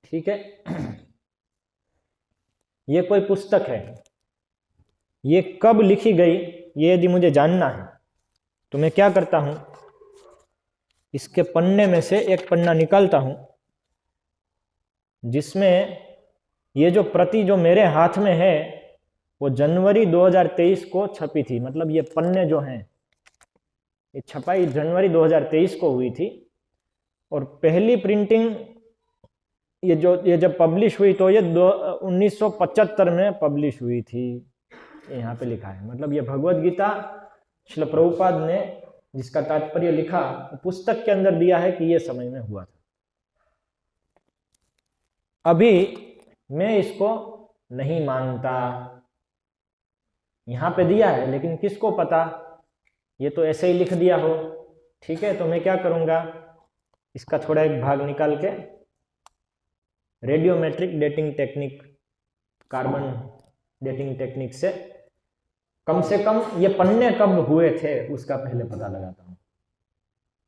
[SPEAKER 1] ठीक है। ये कोई पुस्तक है, ये कब लिखी गई ये यदि मुझे जानना है तो मैं क्या करता हूं, इसके पन्ने में से एक पन्ना निकालता हूं जिसमें ये जो प्रति जो मेरे हाथ में है वो जनवरी 2023 को छपी थी। मतलब ये पन्ने जो हैं ये छपाई जनवरी 2023 को हुई थी और पहली प्रिंटिंग ये जब पब्लिश हुई तो ये 1975 में पब्लिश हुई थी। यहाँ पे लिखा है, मतलब ये भगवत गीता श्रील प्रभुपाद ने जिसका तात्पर्य लिखा पुस्तक के अंदर दिया है कि ये समय में हुआ था। अभी मैं इसको नहीं मानता, यहाँ पे दिया है लेकिन किसको पता, ये तो ऐसे ही लिख दिया हो। ठीक है, तो मैं क्या करूँगा, इसका थोड़ा एक भाग निकाल के radiometric dating technique, carbon dating technique से कम ये पन्ने कब हुए थे उसका पहले पता लगाता हूँ।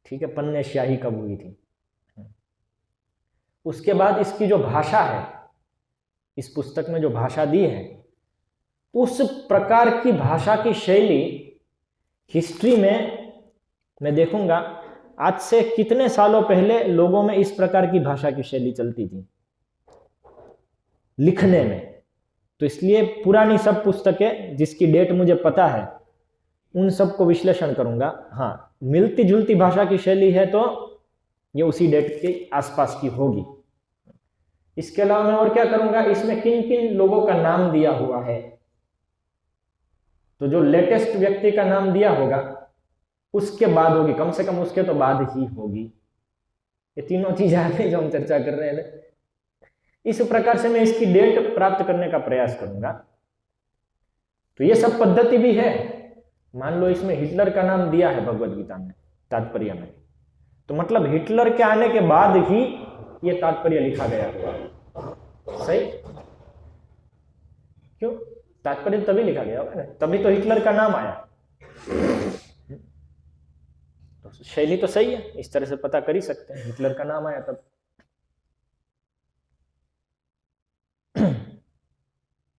[SPEAKER 1] ठीक है, पन्ने स्याही कब हुई थी। उसके बाद इसकी जो भाषा है, इस पुस्तक में जो भाषा दी है, उस प्रकार की भाषा की शैली हिस्ट्री में मैं देखूंगा आज से कितने सालों पहले लोगों में इस प्रकार की भाषा की शैली चलती थी लिखने में। तो इसलिए पुरानी सब पुस्तकें जिसकी डेट मुझे पता है उन सब को विश्लेषण करूंगा। हाँ, मिलती जुलती भाषा की शैली है तो ये उसी डेट के आसपास की होगी। इसके अलावा मैं और क्या करूंगा, इसमें किन किन लोगों का नाम दिया हुआ है, तो जो लेटेस्ट व्यक्ति का नाम दिया होगा उसके बाद होगी, कम से कम उसके तो बाद ही होगी। ये तीनों चीजें आ गई जो हम चर्चा कर रहे हैं। इस प्रकार से मैं इसकी डेट प्राप्त करने का प्रयास करूंगा। तो ये सब पद्धति भी है। मान लो इसमें हिटलर का नाम दिया है भगवद गीता में तात्पर्य में, तो मतलब हिटलर के आने के बाद ही ये तात्पर्य लिखा गया हुआ। सही क्यों? तात्पर्य तभी लिखा गया होगा ना, तभी तो हिटलर का नाम आया। तो शैली तो सही है, इस तरह से पता कर ही सकते हैं, हिटलर का नाम आया तब।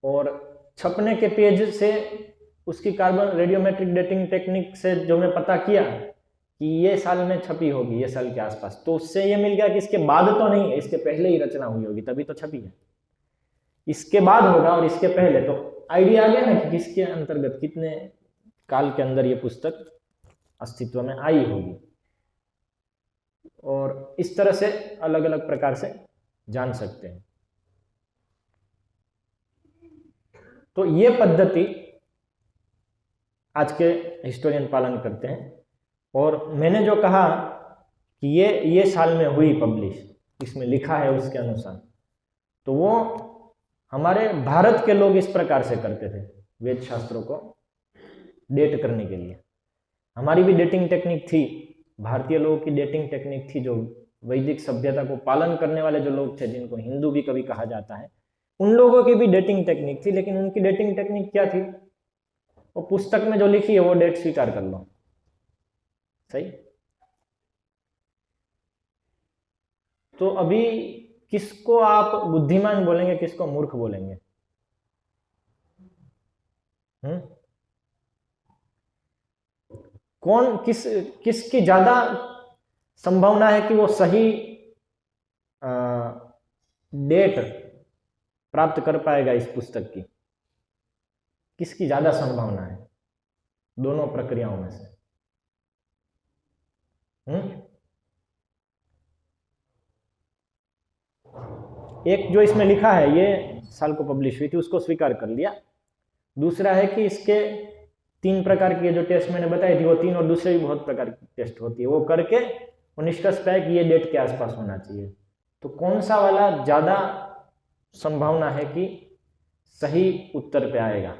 [SPEAKER 1] और छपने के पेज से उसकी कार्बन रेडियोमेट्रिक डेटिंग टेक्निक से जो मैं पता किया कि ये साल में छपी होगी, ये साल के आसपास, तो उससे ये मिल गया कि इसके बाद तो नहीं है, इसके पहले ही रचना हुई होगी तभी तो छपी है। इसके बाद होगा और इसके पहले, तो आइडिया आ गया ना कि किसके अंतर्गत कितने काल के अंदर ये पुस्तक अस्तित्व में आई होगी। और इस तरह से अलग अलग प्रकार से जान सकते हैं। तो ये पद्धति आज के हिस्टोरियन पालन करते हैं। और मैंने जो कहा कि ये साल में हुई पब्लिश, इसमें लिखा है उसके अनुसार, तो वो हमारे भारत के लोग इस प्रकार से करते थे वेद शास्त्रों को डेट करने के लिए। हमारी भी डेटिंग टेक्निक थी, भारतीय लोगों की डेटिंग टेक्निक थी, जो वैदिक सभ्यता को पालन करने वाले जो लोग थे, जिनको हिंदू भी कभी कहा जाता है, उन लोगों की भी डेटिंग टेक्निक थी। लेकिन उनकी डेटिंग टेक्निक क्या थी, वो पुस्तक में जो लिखी है वो डेट स्वीकार कर लो। सही। तो अभी किसको आप बुद्धिमान बोलेंगे, किसको मूर्ख बोलेंगे? कौन किसकी ज्यादा संभावना है कि वो सही डेट प्राप्त कर पाएगा इस पुस्तक की? किसकी ज्यादा संभावना है दोनों प्रक्रियाओं में से? एक जो इसमें लिखा है ये साल को पब्लिश हुई थी, उसको स्वीकार कर लिया। दूसरा है कि इसके 3 प्रकार की जो टेस्ट मैंने बताई थी, वो 3 और दूसरे भी बहुत प्रकार की टेस्ट होती है, वो करके वो निष्कर्ष पाया कि ये डेट के आसपास होना चाहिए। तो कौन सा वाला ज्यादा संभावना है कि सही उत्तर पे आएगा?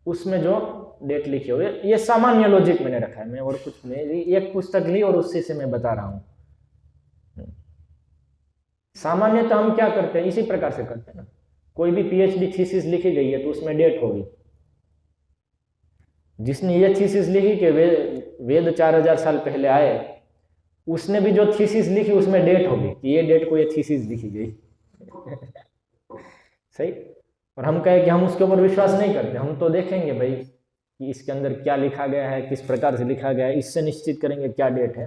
[SPEAKER 1] उसमें जो डेट लिखी हुई है, ये सामान्य लॉजिक मैंने रखा है, मैं और कुछ नहीं, एक पुस्तक ली और उससे से मैं बता रहा हूं। सामान्यतः हम क्या करते हैं, इसी प्रकार से करते हैं ना। कोई भी पीएचडी थीसिस लिखी गई है तो उसमें डेट होगी। जिसने ये थीसिस लिखी कि वेद 4000 साल पहले आए, उसने भी जो थीसिस लिखी उसमें डेट होगी कि ये डेट को ये थीसिस लिखी गई। सही। और हम कहें कि हम उसके ऊपर विश्वास नहीं करते, हम तो देखेंगे भाई कि इसके अंदर क्या लिखा गया है, किस प्रकार से लिखा गया है, इससे निश्चित करेंगे क्या डेट है।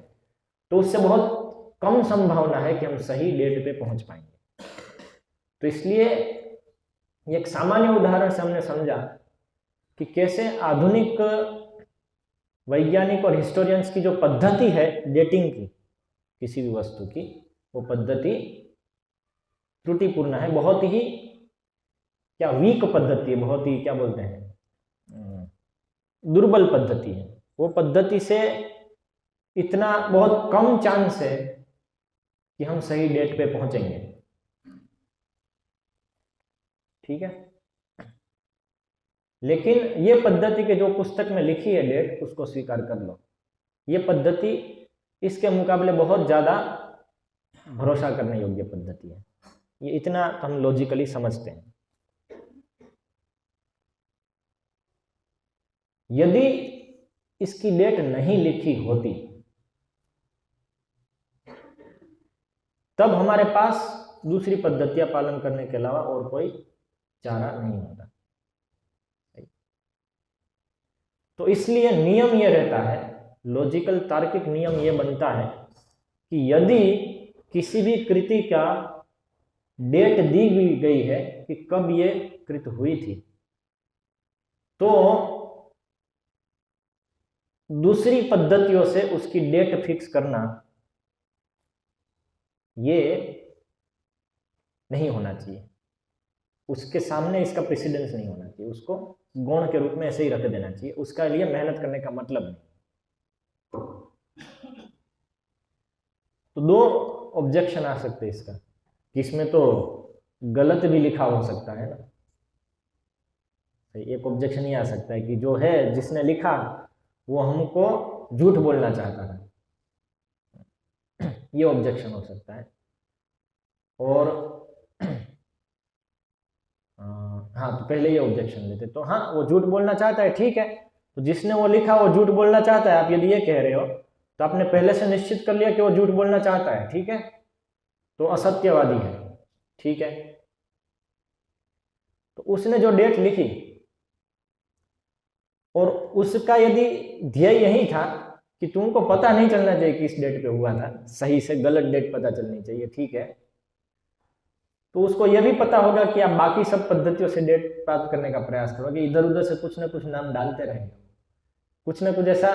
[SPEAKER 1] तो उससे बहुत कम संभावना है कि हम सही डेट पे पहुंच पाएंगे। तो इसलिए एक सामान्य उदाहरण से हमने समझा कि कैसे आधुनिक वैज्ञानिक और हिस्टोरियंस की जो पद्धति है डेटिंग की किसी भी वस्तु की, वो पद्धति त्रुटिपूर्ण है, बहुत ही क्या वीक पद्धति है, बहुत ही क्या बोलते हैं दुर्बल पद्धति है। वो पद्धति से इतना बहुत कम चांस है कि हम सही डेट पे पहुंचेंगे। ठीक है। लेकिन ये पद्धति के जो पुस्तक में लिखी है डेट, उसको स्वीकार कर लो। ये पद्धति इसके मुकाबले बहुत ज़्यादा भरोसा करने योग्य पद्धति है। ये इतना हम लॉजिकली समझते हैं। यदि इसकी डेट नहीं लिखी होती तब हमारे पास दूसरी पद्धतियां पालन करने के अलावा और कोई चारा नहीं होता। तो इसलिए नियम यह रहता है, लॉजिकल तार्किक नियम यह बनता है कि यदि किसी भी कृति का डेट दी गई है कि कब ये कृत हुई थी, तो दूसरी पद्धतियों से उसकी डेट फिक्स करना ये नहीं होना चाहिए। उसके सामने इसका प्रेसिडेंस नहीं होना चाहिए, उसको गौण के रूप में ऐसे ही रख देना चाहिए। उसका लिए मेहनत करने का मतलब नहीं। तो दो ऑब्जेक्शन आ सकते हैं इसका, कि इसमें तो गलत भी लिखा हो सकता है ना। एक ऑब्जेक्शन ये आ सकता है कि जो है जिसने लिखा वो हमको झूठ बोलना चाहता है, ये ऑब्जेक्शन हो सकता है। और हाँ, तो पहले ये ऑब्जेक्शन लेते। तो हाँ, वो झूठ बोलना चाहता है, ठीक है। तो जिसने वो लिखा वो झूठ बोलना चाहता है, आप यदि ये कह रहे हो तो आपने पहले से निश्चित कर लिया कि वो झूठ बोलना चाहता है, ठीक है, तो असत्यवादी है, ठीक है। तो उसने जो डेट लिखी और उसका यदि ध्येय यही था कि तुमको पता नहीं चलना चाहिए कि इस डेट पे हुआ था, सही से गलत डेट पता चलनी चाहिए, ठीक है, तो उसको यह भी पता होगा कि आप बाकी सब पद्धतियों से डेट प्राप्त करने का प्रयास करोगे, इधर उधर से कुछ ना कुछ नाम डालते रहेंगे, कुछ ना कुछ ऐसा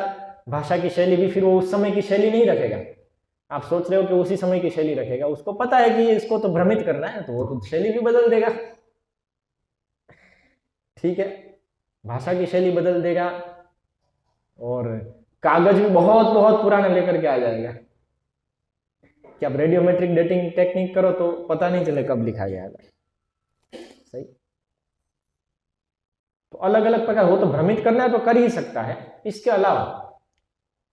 [SPEAKER 1] भाषा की शैली भी, फिर वो उस समय की शैली नहीं रखेगा। आप सोच रहे हो कि उसी समय की शैली रखेगा, उसको पता है कि इसको तो भ्रमित करना है, तो वो तो शैली भी बदल देगा, ठीक है, भाषा की शैली बदल देगा और कागज भी बहुत बहुत पुराना लेकर के आ जाएगा कि आप रेडियोमेट्रिक डेटिंग टेक्निक करो तो पता नहीं चले कब लिखा गया था। सही। तो अलग अलग प्रकार, वो तो भ्रमित करना है तो कर ही सकता है। इसके अलावा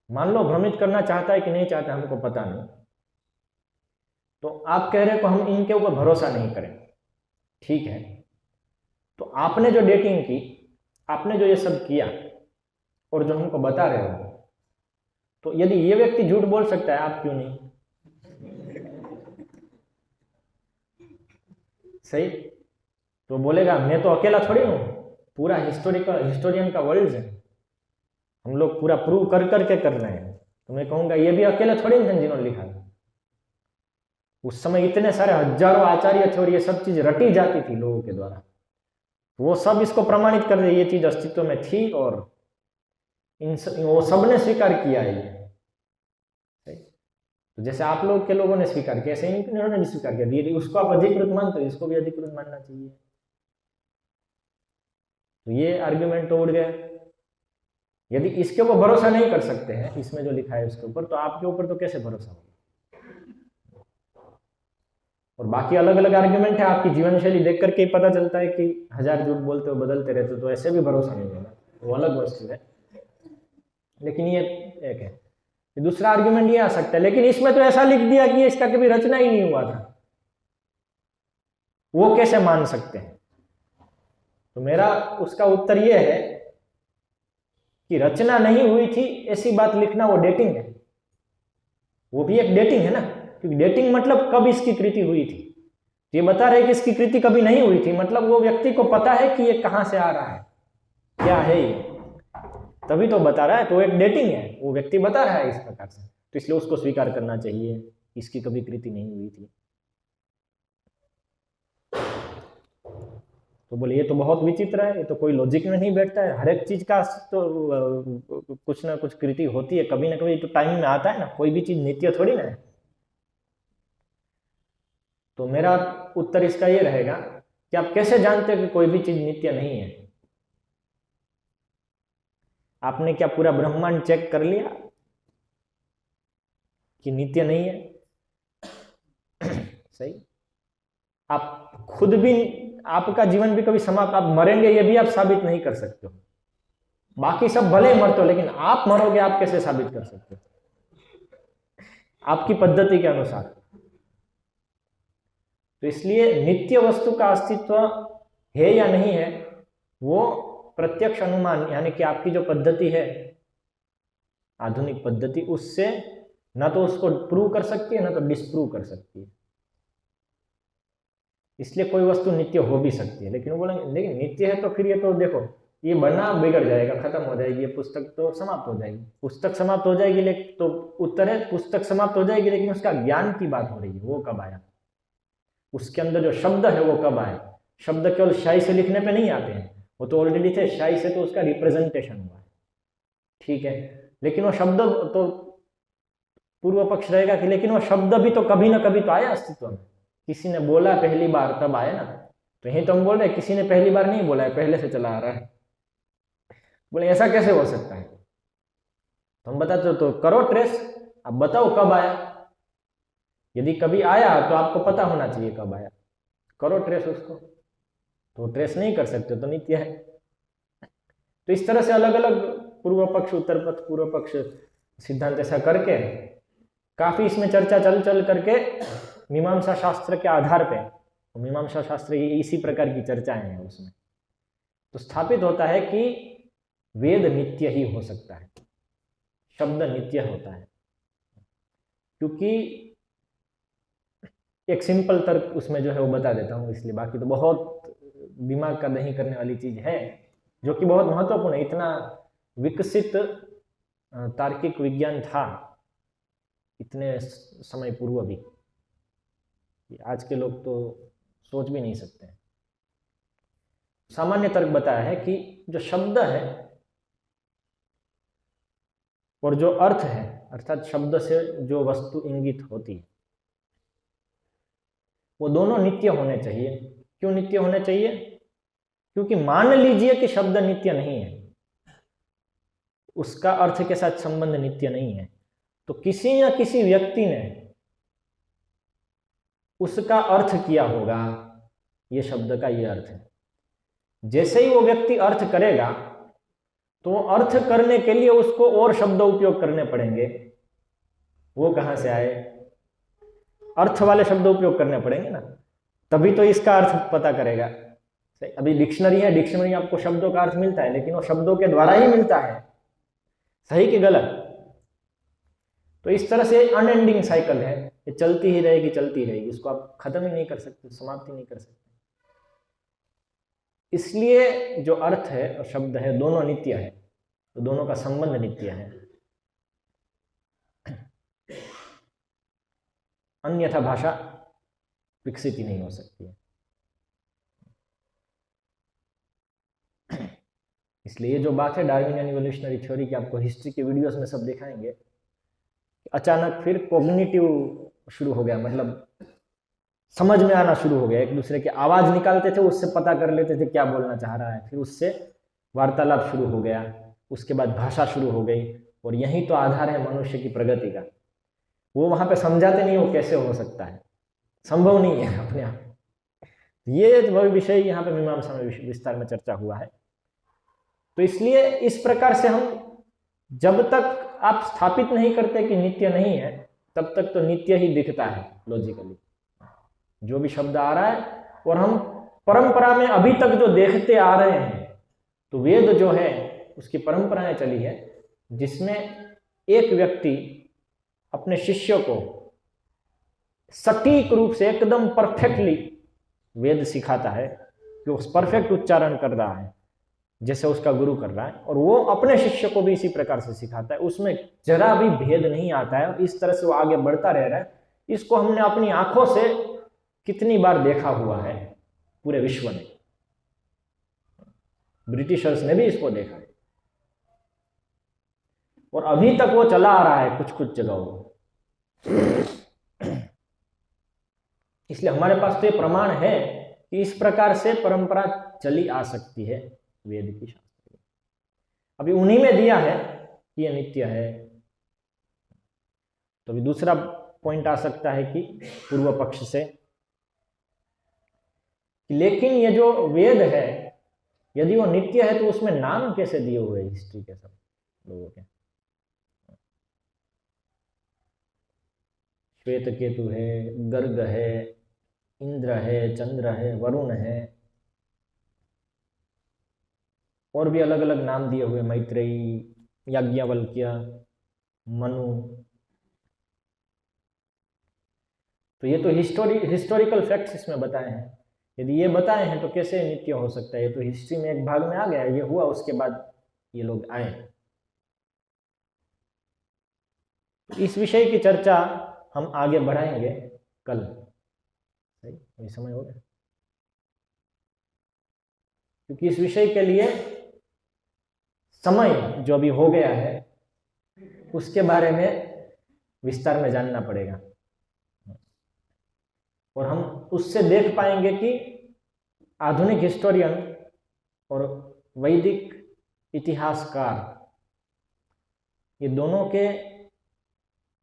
[SPEAKER 1] मान लो भ्रमित करना चाहता है कि नहीं चाहता हमको पता नहीं, तो आप कह रहे हो हम इनके ऊपर भरोसा नहीं करें, ठीक है। तो आपने जो डेटिंग की, आपने जो ये सब किया और जो हमको बता रहे हो, तो यदि ये व्यक्ति झूठ बोल सकता है, आप क्यों नहीं? सही। तो बोलेगा मैं तो अकेला थोड़ी हूं, पूरा हिस्टोरियन का वर्ल्ड है, हम लोग पूरा प्रूव कर करके कर रहे हैं। तो मैं कहूंगा ये भी अकेले थोड़ी थे जिन्होंने लिखा। उस समय इतने सारे हजारों आचार्य थे और ये सब चीज रटी जाती थी लोगों के द्वारा, वो सब इसको प्रमाणित कर रहे ये चीज अस्तित्व में थी और वो सब ने स्वीकार किया है ये। तो जैसे आप लोग के लोगों ने स्वीकार किया, ऐसे इन्होंने भी स्वीकार किया, यदि उसको आप अधिकृत मानते हो, इसको भी अधिकृत मानना चाहिए। तो ये आर्ग्यूमेंट तो उड़ गया। यदि इसके ऊपर भरोसा नहीं कर सकते हैं, इसमें जो लिखा है उसके ऊपर, तो आपके ऊपर तो कैसे भरोसा होगा? और बाकी अलग अलग आर्ग्यूमेंट है, आपकी जीवन शैली देख करके ही पता चलता है कि हजार झूठ बोलते हो, बदलते रहते हो, तो ऐसे भी भरोसा नहीं होगा, वो अलग वस्तु है। लेकिन ये एक है। दूसरा आर्ग्यूमेंट ये आ सकता है, लेकिन इसमें तो ऐसा लिख दिया कि इसका कभी रचना ही नहीं हुआ था, वो कैसे मान सकते हैं? तो मेरा उसका उत्तर ये है कि रचना नहीं हुई थी ऐसी बात लिखना वो डेटिंग है, वो भी एक डेटिंग है ना, क्योंकि डेटिंग मतलब कब इसकी कृति हुई थी, ये बता रहे कि इसकी कृति कभी नहीं हुई थी, मतलब वो व्यक्ति को पता है कि ये कहां से आ रहा है, क्या है ये, तभी तो बता रहा है। तो एक डेटिंग है, वो व्यक्ति बता रहा है इस प्रकार से, तो इसलिए उसको स्वीकार करना चाहिए, इसकी कभी कृति नहीं हुई थी। तो बोले ये तो बहुत विचित्र है, ये तो कोई लॉजिक में नहीं बैठता है, हर एक चीज का तो कुछ ना कुछ कृति होती है, कभी ना कभी तो टाइम में आता है ना, कोई भी चीज नित्य थोड़ी ना है। तो मेरा उत्तर इसका ये रहेगा कि आप कैसे जानते हो कि कोई भी चीज नित्य नहीं है? आपने क्या पूरा ब्रह्मांड चेक कर लिया कि नित्य नहीं है? सही। आप खुद भी, आपका जीवन भी कभी समाप्त, आप मरेंगे ये भी आप साबित नहीं कर सकते हो, बाकी सब भले ही मरते हो, लेकिन आप मरोगे आप कैसे साबित कर सकते हो? आपकी पद्धति के अनुसार। तो इसलिए नित्य वस्तु का अस्तित्व है या नहीं है, वो प्रत्यक्ष अनुमान, यानी कि आपकी जो पद्धति है आधुनिक पद्धति, उससे ना तो उसको प्रूव कर सकती है ना तो डिस्प्रूव कर सकती है। इसलिए कोई वस्तु नित्य हो भी सकती है, लेकिन वो बोलेंगे लेकिन नित्य है तो फिर ये तो देखो ये बना बिगड़ जाएगा, खत्म हो जाएगी, ये पुस्तक तो समाप्त हो जाएगी। पुस्तक समाप्त हो जाएगी, लेकिन तो उत्तर है पुस्तक समाप्त हो जाएगी, लेकिन उसका ज्ञान की बात हो रही है, वो कब आया? उसके अंदर जो शब्द है वो कब आए? शब्द केवल शाही से लिखने पे नहीं आते हैं, वो तो ऑलरेडी थे, शाही से तो उसका रिप्रेजेंटेशन हुआ है, ठीक है। लेकिन वो शब्द तो पूर्व पक्ष रहेगा कि लेकिन वो शब्द भी तो कभी ना कभी तो आया अस्तित्व में, किसी ने बोला पहली बार तब आया ना। तो यही तो हम बोल रहे हैं किसी ने पहली बार नहीं बोला है, पहले से चला आ रहा है। बोले ऐसा कैसे हो सकता है? तो हम बताते तो करो ट्रेस, अब बताओ कब आया। यदि कभी आया तो आपको पता होना चाहिए कब आया, करो ट्रेस उसको। तो ट्रेस नहीं कर सकते तो नित्य है। तो इस तरह से अलग अलग पूर्व पक्ष उत्तर पक्ष पूर्व पक्ष सिद्धांत ऐसा करके काफी इसमें चर्चा चल चल करके मीमांसा शास्त्र के आधार पे, मीमांसा शास्त्र इसी प्रकार की चर्चाएं हैं उसमें, तो स्थापित होता है कि वेद नित्य ही हो सकता है, शब्द नित्य होता है। क्योंकि एक सिंपल तर्क उसमें जो है वो बता देता हूँ, इसलिए बाकी तो बहुत दिमाग का दही करने वाली चीज है जो कि बहुत महत्वपूर्ण है। इतना विकसित तार्किक विज्ञान था इतने समय पूर्व भी, आज के लोग तो सोच भी नहीं सकते। सामान्य तर्क बताया है कि जो शब्द है और जो अर्थ है, अर्थात शब्द से जो वस्तु इंगित होती है, वो दोनों नित्य होने चाहिए। क्यों नित्य होने चाहिए? क्योंकि मान लीजिए कि शब्द नित्य नहीं है, उसका अर्थ के साथ संबंध नित्य नहीं है, तो किसी न किसी व्यक्ति ने उसका अर्थ किया होगा, ये शब्द का ये अर्थ है। जैसे ही वो व्यक्ति अर्थ करेगा तो अर्थ करने के लिए उसको और शब्द उपयोग करने पड़ेंगे। वो कहां से आए? अर्थ वाले शब्द उपयोग करने पड़ेंगे ना, तभी तो इसका अर्थ पता करेगा। अभी डिक्शनरी है, डिक्शनरी आपको शब्दों का अर्थ मिलता है, लेकिन वो शब्दों के द्वारा ही मिलता है, सही कि गलत? तो इस तरह से अनएंडिंग साइकिल है, ये चलती ही रहेगी चलती रहेगी, इसको आप खत्म ही नहीं कर सकते, समाप्ति नहीं कर सकते। इसलिए जो अर्थ है और शब्द है दोनों नित्य है, तो दोनों का संबंध नित्य है, अन्यथा भाषा विकसित ही नहीं हो सकती है। इसलिए ये जो बात है डार्विनियन इवोल्यूशनरी थ्योरी की, आपको हिस्ट्री के वीडियोस में सब दिखाएंगे। अचानक फिर कॉग्निटिव शुरू हो गया, मतलब समझ में आना शुरू हो गया, एक दूसरे की आवाज निकालते थे, उससे पता कर लेते थे क्या बोलना चाह रहा है, फिर उससे वार्तालाप शुरू हो गया, उसके बाद भाषा शुरू हो गई, और यही तो आधार है मनुष्य की प्रगति का। वो वहां पे समझाते नहीं वो कैसे हो सकता है, संभव नहीं है अपने आप। ये वह विषय यहाँ पे मीमांसा में विस्तार में चर्चा हुआ है। तो इसलिए इस प्रकार से हम जब तक आप स्थापित नहीं करते कि नित्य नहीं है, तब तक तो नित्य ही दिखता है लॉजिकली जो भी शब्द आ रहा है। और हम परंपरा में अभी तक जो देखते आ रहे हैं, तो वेद जो है उसकी परंपराएं चली है, जिसमें एक व्यक्ति अपने शिष्य को सटीक रूप से एकदम परफेक्टली वेद सिखाता है कि वो परफेक्ट उच्चारण कर रहा है जैसे उसका गुरु कर रहा है, और वो अपने शिष्य को भी इसी प्रकार से सिखाता है, उसमें जरा भी भेद नहीं आता है और इस तरह से वो आगे बढ़ता रह रहा है। इसको हमने अपनी आंखों से कितनी बार देखा हुआ है पूरे विश्व में, ब्रिटिशर्स ने भी इसको देखा है और अभी तक वो चला आ रहा है कुछ कुछ जगहों पर। इसलिए हमारे पास तो ये प्रमाण है कि इस प्रकार से परंपरा चली आ सकती है वेद की शास्त्र। अभी उन्हीं में दिया है कि ये नित्य है। तो अभी दूसरा पॉइंट आ सकता है कि पूर्व पक्ष से, लेकिन ये जो वेद है यदि वो नित्य है तो उसमें नाम कैसे दिए हुए हिस्ट्री के सब लोगों के? श्वेत केतु है, गर्ग है, इंद्र है, चंद्र है, वरुण है, और भी अलग अलग नाम दिए हुए, मैत्रेयी, याज्ञवल्क्य, मनु। तो ये तो हिस्टोरिकल फैक्ट्स इसमें बताए हैं। यदि ये बताए हैं तो कैसे नित्य हो सकता है? ये तो हिस्ट्री में एक भाग में आ गया, ये हुआ, उसके बाद ये लोग आए। इस विषय की चर्चा हम आगे बढ़ाएंगे कल। सही, ये समय हो गया, क्योंकि इस विषय के लिए समय जो अभी हो गया है उसके बारे में विस्तार में जानना पड़ेगा, और हम उससे देख पाएंगे कि आधुनिक हिस्टोरियन और वैदिक इतिहासकार ये दोनों के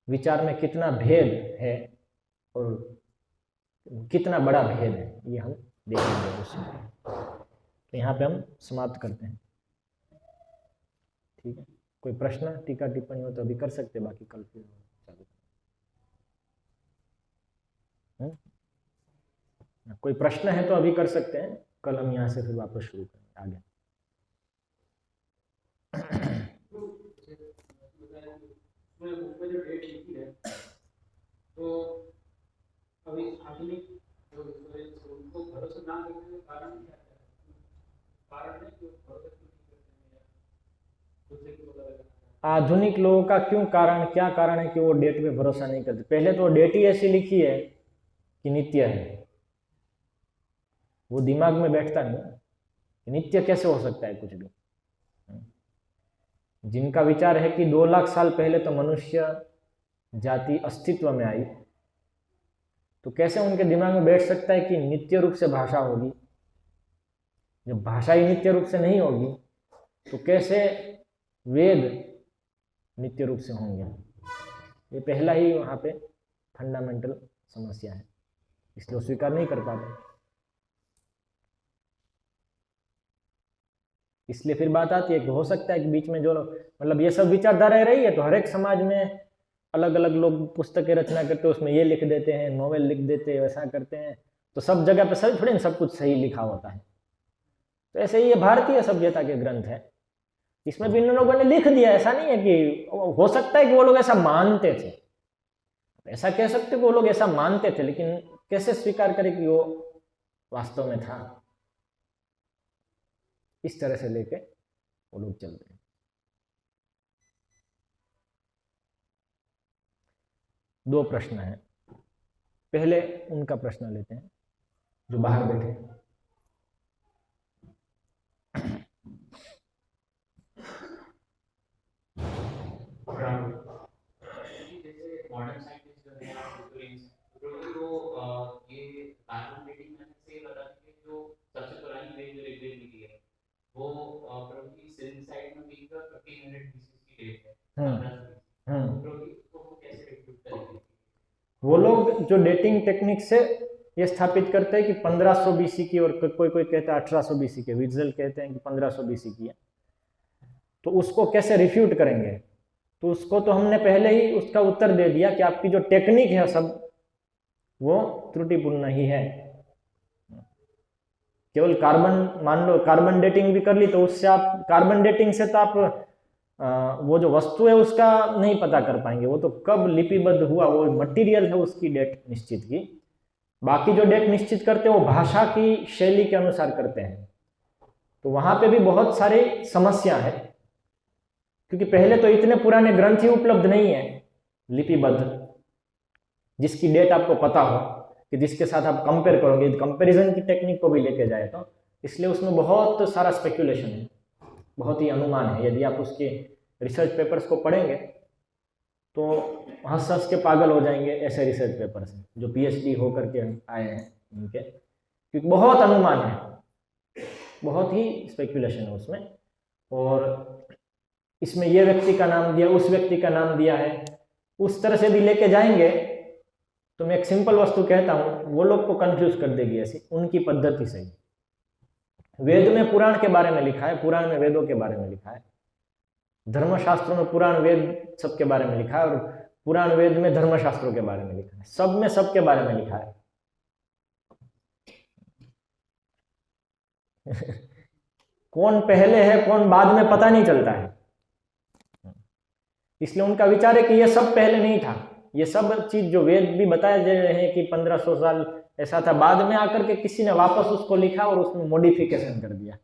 [SPEAKER 1] विचार में कितना भेद है और कितना बड़ा भेद है, ये हम देखेंगे उसमें। तो यहाँ पे हम समाप्त करते हैं। ठीक है, कोई प्रश्न टीका टिप्पणी हो तो अभी कर सकते, बाकी कल फिर चालू। कोई प्रश्न है तो अभी कर सकते हैं, कल हम यहाँ से फिर वापस शुरू करेंगे आगे। तो अभी आधुनिक जो उनको भरोसा ना करने का कारण क्या है? कारण है कि आधुनिक लोगों का क्यों कारण, क्या कारण है कि वो डेट पे भरोसा नहीं करते? पहले तो डेट ही ऐसी लिखी है कि नित्य है, वो दिमाग में बैठता नहीं। नित्य कैसे हो सकता है कुछ भी? जिनका विचार है कि 2 लाख साल पहले तो मनुष्य जाति अस्तित्व में आई, तो कैसे उनके दिमाग में बैठ सकता है कि नित्य रूप से भाषा होगी? जब भाषा ही नित्य रूप से नहीं होगी तो कैसे वेद नित्य रूप से होंगे? ये पहला ही वहाँ पे फंडामेंटल समस्या है, इसलिए वो स्वीकार नहीं कर पाते। इसलिए फिर बात आती है कि हो सकता है कि बीच में जो मतलब ये सब विचारधारा रही है, तो हर एक समाज में अलग अलग लोग पुस्तकें रचना करते हैं, उसमें ये लिख देते हैं, नॉवेल लिख देते हैं, वैसा करते हैं, तो सब जगह पे सब थोड़ी सब कुछ सही लिखा होता है। तो ऐसे ही ये भारतीय सभ्यता के ग्रंथ है, इसमें भी इन लोगों ने लिख दिया। ऐसा नहीं है कि हो सकता है कि वो लोग ऐसा मानते थे, ऐसा कह सकते कि वो लोग ऐसा मानते थे, लेकिन कैसे स्वीकार करें कि वो वास्तव में था? इस तरह से लेके वो लोग चल रहे हैं। दो प्रश्न हैं, पहले उनका प्रश्न लेते हैं जो बाहर बैठे हैं। जैसे मॉडर्न साइंटिस्ट जो है तो ये कार्बन डेटिंग से बता कि जो सबसे पुरानी वेद जो ऋग्वेद लिखी है वो प्रॉब्ली सिल्क साइड में भी 1500 बीसी की डेट है। तो कैसे रिक्रूट करेंगे? वो लोग जो डेटिंग टेक्निक से ये स्थापित करते हैं कि 1500 बीसी की, और कोई कोई कहता है 1800 बीसी के, विट्ज़ेल कहते हैं कि 1500 बीसी की है। तो उसको कैसे रिफ्यूट करेंगे? तो उसको तो हमने पहले ही उसका उत्तर दे दिया कि आपकी जो टेक्निक है सब वो त्रुटिपूर्ण ही है। केवल कार्बन मान लो, कार्बन डेटिंग भी कर ली तो उससे आप कार्बन डेटिंग से तो आप वो जो वस्तु है उसका नहीं पता कर पाएंगे, वो तो कब लिपिबद्ध हुआ वो मटेरियल है उसकी डेट निश्चित की। बाकी जो डेट निश्चित करते हैं वो भाषा की शैली के अनुसार करते हैं। तो वहां पे भी बहुत सारी समस्या है, क्योंकि पहले तो इतने पुराने ग्रंथ ही उपलब्ध नहीं है लिपिबद्ध जिसकी डेट आपको पता हो, कि जिसके साथ आप कंपेयर करोगे, कंपैरिजन की टेक्निक को भी लेके जाए तो, इसलिए उसमें बहुत सारा स्पेकुलेशन है, बहुत ही अनुमान है। यदि आप उसके रिसर्च पेपर्स को पढ़ेंगे तो हंस हंस के पागल हो जाएंगे, ऐसे रिसर्च पेपर्स हैं जो पीएचडी होकर के आए हैं इनके, क्योंकि बहुत अनुमान है, बहुत ही स्पेकुलेशन है उसमें। और इसमें ये व्यक्ति का नाम दिया, उस व्यक्ति का नाम दिया है, उस तरह से भी लेके जाएंगे तो मैं एक सिंपल वस्तु कहता हूं, वो लोग को कंफ्यूज कर देगी ऐसी उनकी पद्धति से। वेद में पुराण के बारे में लिखा है, पुराण में वेदों के बारे में लिखा है, धर्मशास्त्रों में पुराण वेद सबके बारे में लिखा है, और पुराण वेद में धर्मशास्त्रों के बारे में लिखा है, सब में सबके बारे में लिखा है। कौन पहले है कौन बाद में पता नहीं चलता है, इसलिए उनका विचार है कि यह सब पहले नहीं था। ये सब चीज जो वेद भी बताए जा रहे हैं कि 1500 साल ऐसा था, बाद में आकर के किसी ने वापस उसको लिखा और उसमें मॉडिफिकेशन कर दिया।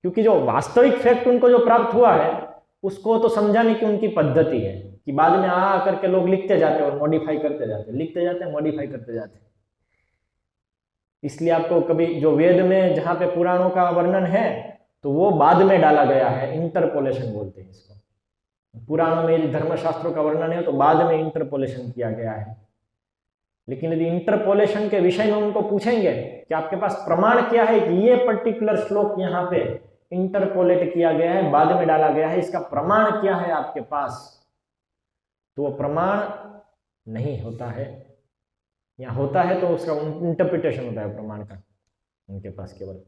[SPEAKER 1] क्योंकि जो वास्तविक फैक्ट उनको जो प्राप्त हुआ है उसको तो समझाने की उनकी पद्धति है कि बाद में आ करके लोग लिखते जाते और मॉडिफाई करते जाते, लिखते जाते मॉडिफाई करते जाते। इसलिए आपको कभी जो वेद में जहां पे पुराणों का वर्णन है तो वो बाद में डाला गया है, इंटरपोलेशन बोलते हैं इसको। पुराणों में यदि धर्मशास्त्रों का वर्णन है तो बाद में इंटरपोलेशन किया गया है। लेकिन यदि इंटरपोलेशन के विषय में उनको पूछेंगे कि आपके पास प्रमाण क्या है कि ये पर्टिकुलर श्लोक यहाँ पे इंटरपोलेट किया गया है, बाद में डाला गया है, इसका प्रमाण क्या है आपके पास, तो वो प्रमाण नहीं होता है, या होता है तो उसका इंटरप्रिटेशन होता है प्रमाण का उनके पास केवल।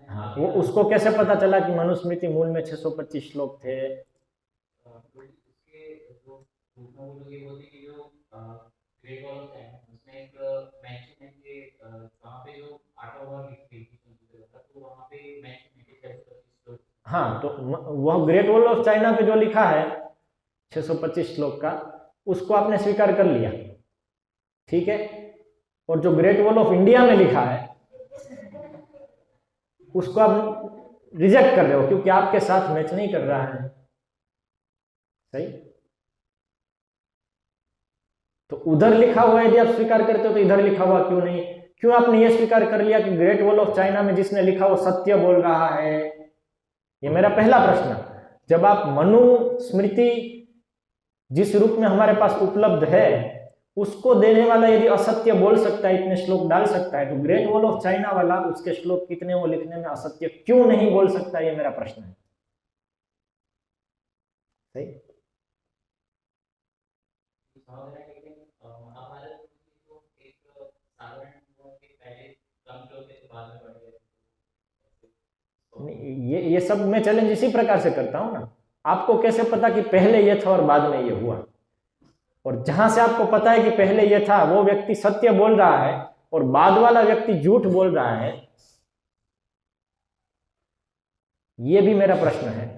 [SPEAKER 1] हाँ, वो उसको कैसे पता चला कि मनुस्मृति मूल में 625 श्लोक थे? हाँ, तो वह ग्रेट वॉल ऑफ चाइना पे जो लिखा है 625 श्लोक का, उसको आपने स्वीकार कर लिया, ठीक है। और जो ग्रेट वॉल ऑफ इंडिया में लिखा है उसको आप रिजेक्ट कर रहे हो क्योंकि आपके साथ मैच नहीं कर रहा है, सही। तो उधर लिखा हुआ यदि आप स्वीकार करते हो तो इधर लिखा हुआ क्यों नहीं? क्यों आपने ये स्वीकार कर लिया कि ग्रेट वॉल ऑफ चाइना में जिसने लिखा वो सत्य बोल रहा है? ये मेरा पहला प्रश्न। जब आप मनुस्मृति जिस रूप में हमारे पास उपलब्ध है उसको देने वाला यदि असत्य बोल सकता है, इतने श्लोक डाल सकता है, तो ग्रेट वॉल ऑफ चाइना वाला उसके श्लोक कितने वो लिखने में असत्य क्यों नहीं बोल सकता? ये मेरा प्रश्न है, सही। ये सब मैं चैलेंज इसी प्रकार से करता हूं ना। आपको कैसे पता कि पहले ये था और बाद में ये हुआ? और जहां से आपको पता है कि पहले ये था वो व्यक्ति सत्य बोल रहा है और बाद वाला व्यक्ति झूठ बोल रहा है, ये भी मेरा प्रश्न है।